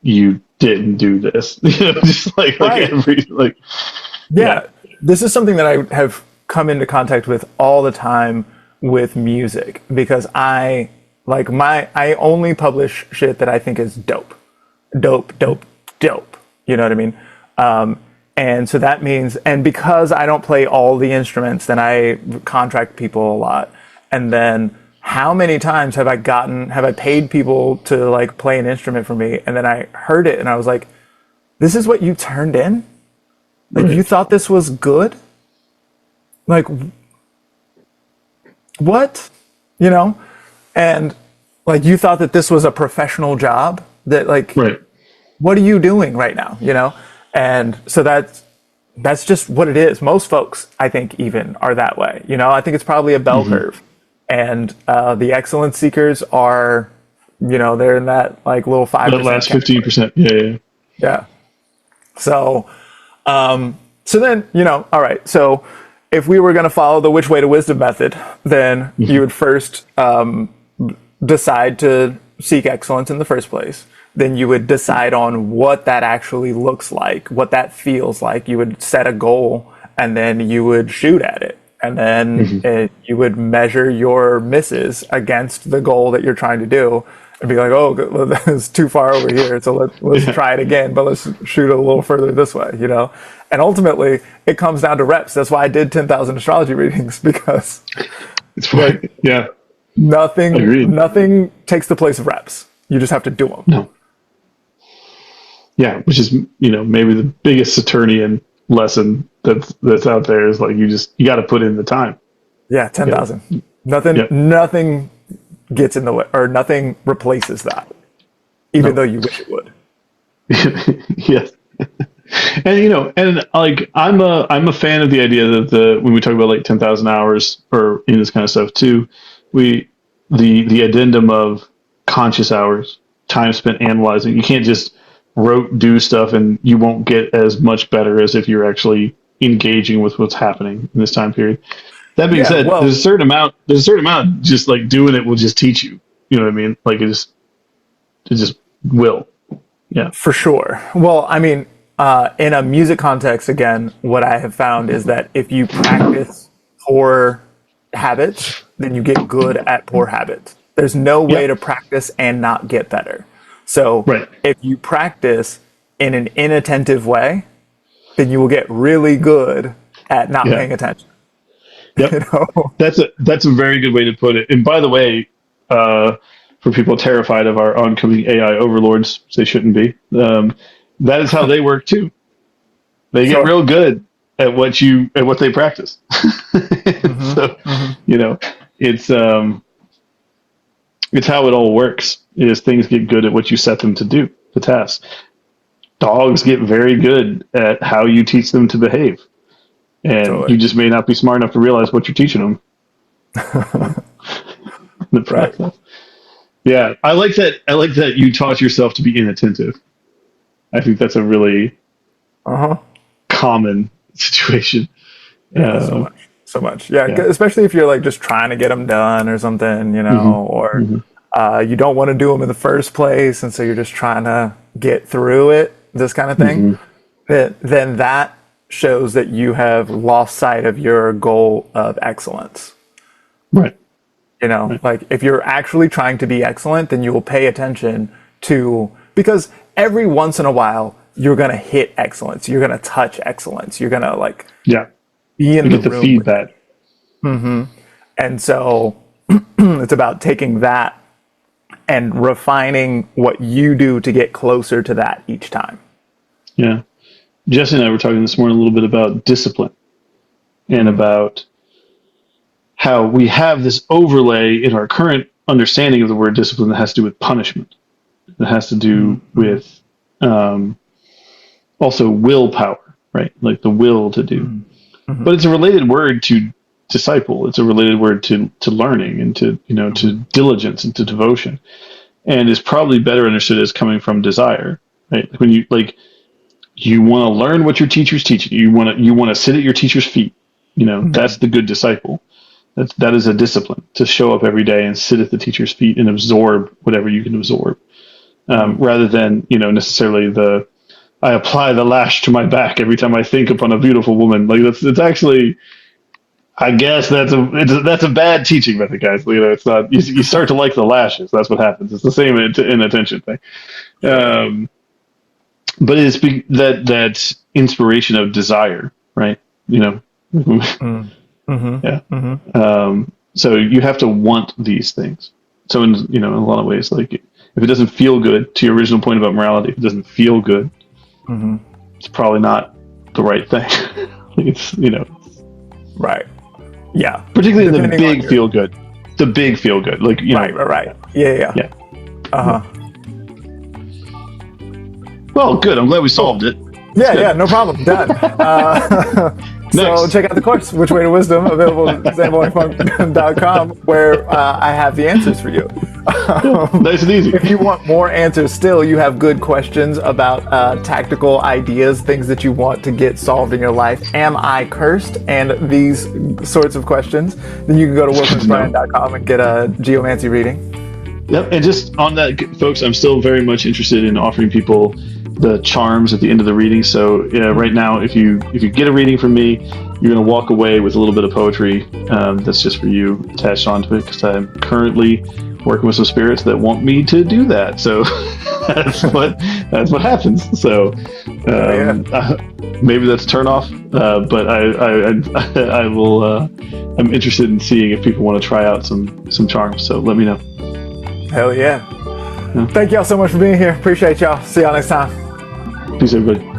you didn't do this? Just like every This is something that I have come into contact with all the time with music, because I only publish shit that I think is dope. You know what I mean? And so that means, and because I don't play all the instruments, then I contract people a lot. And then how many times have I paid people to play an instrument for me? And then I heard it and I was like, this is what you turned in? You thought this was good? What? And you thought that this was a professional job that what are you doing right now? And so that's just what it is. Most folks, I think, even are that way. I think it's probably a bell curve. And the excellence seekers are, they're in that little 5%. That last 15%. Yeah. Yeah. So, so then, all right. So if we were going to follow the which way to wisdom method, then you would first decide to seek excellence in the first place. Then you would decide on what that actually looks like, what that feels like. You would set a goal, and then you would shoot at it. And then you would measure your misses against the goal that you're trying to do, and be like, oh, that's too far over here, so let's try it again, but let's shoot a little further this way, And ultimately, it comes down to reps. That's why I did 10,000 astrology readings, because it's right. Yeah. Nothing takes the place of reps. You just have to do them. No. Yeah, which is maybe the biggest Saturnian lesson that's out there is like you got to put in the time. Yeah, 10,000. Nothing gets in the way, or nothing replaces that, even though you wish it would. Yes. And like I'm a fan of the idea that when we talk about like 10,000 hours or this kind of stuff too, the addendum of conscious hours, time spent analyzing. You can't just do stuff and you won't get as much better as if you're actually engaging with what's happening in this time period. That being said, there's a certain amount just like doing it will just teach you. You know what I mean? Like it just will. Yeah. For sure. Well, I mean, in a music context, again, what I have found is that if you practice poor habits, then you get good at poor habits. There's no way to practice and not get better. So if you practice in an inattentive way, then you will get really good at not paying attention. Yep. That's a very good way to put it. And by the way, for people terrified of our oncoming AI overlords, they shouldn't be. That is how they work too. They get real good at what they practice. So, it's how it all works. Is things get good at what you set them to do, the task. Dogs get very good at how you teach them to behave. And you just may not be smart enough to realize what you're teaching them. The practice. Yeah, I like that. I like that you taught yourself to be inattentive. I think that's a really common situation. Yeah, so much. Yeah, especially if you're like just trying to get them done or something, or you don't want to do them in the first place, and so you're just trying to get through it. This kind of thing. Then that shows that you have lost sight of your goal of excellence. Right. Like if you're actually trying to be excellent, then you will pay attention to, because every once in a while you're going to hit excellence. You're going to touch excellence. You're going to be in the room. Feedback. And so it's about taking that and refining what you do to get closer to that each time. Yeah. Jesse and I were talking this morning a little bit about discipline and about how we have this overlay in our current understanding of the word discipline that has to do with punishment. That has to do with also willpower, right? Like the will to do. But it's a related word to disciple. It's a related word to learning and to to diligence and to devotion, and is probably better understood as coming from desire, right? When you want to learn what your teacher's teaching you. You want to sit at your teacher's feet. That's the good disciple. That is a discipline, to show up every day and sit at the teacher's feet and absorb whatever you can absorb, rather than necessarily I apply the lash to my back every time I think upon a beautiful woman. Like it's actually, I guess that's a bad teaching method, guys. It's not. You start to like the lashes. That's what happens. It's the same inattention thing. But it's that inspiration of desire, right? So you have to want these things. So in a lot of ways, like if it doesn't feel good, to your original point about morality, if it doesn't feel good, it's probably not the right thing. It's right. Yeah. Particularly the big feel good. The big feel good, like right. Yeah. Well, good. I'm glad we solved it. Yeah, no problem. Done. So check out the course, Which Way to Wisdom, available at ZamboniFunk.com, where I have the answers for you. Nice and easy. If you want more answers still, you have good questions about tactical ideas, things that you want to get solved in your life. Am I cursed? And these sorts of questions. Then you can go to workmanbrian.com and get a geomancy reading. Yep, and just on that, folks, I'm still very much interested in offering people the charms at the end of the reading. So right now, if you get a reading from me, you're going to walk away with a little bit of poetry that's just for you attached onto it, because I'm currently working with some spirits that want me to do that. So that's what happens. So maybe that's a turn off, but I will. I'm interested in seeing if people want to try out some charms. So let me know. Hell yeah. Thank y'all so much for being here. Appreciate y'all. See y'all next time. Peace, everybody.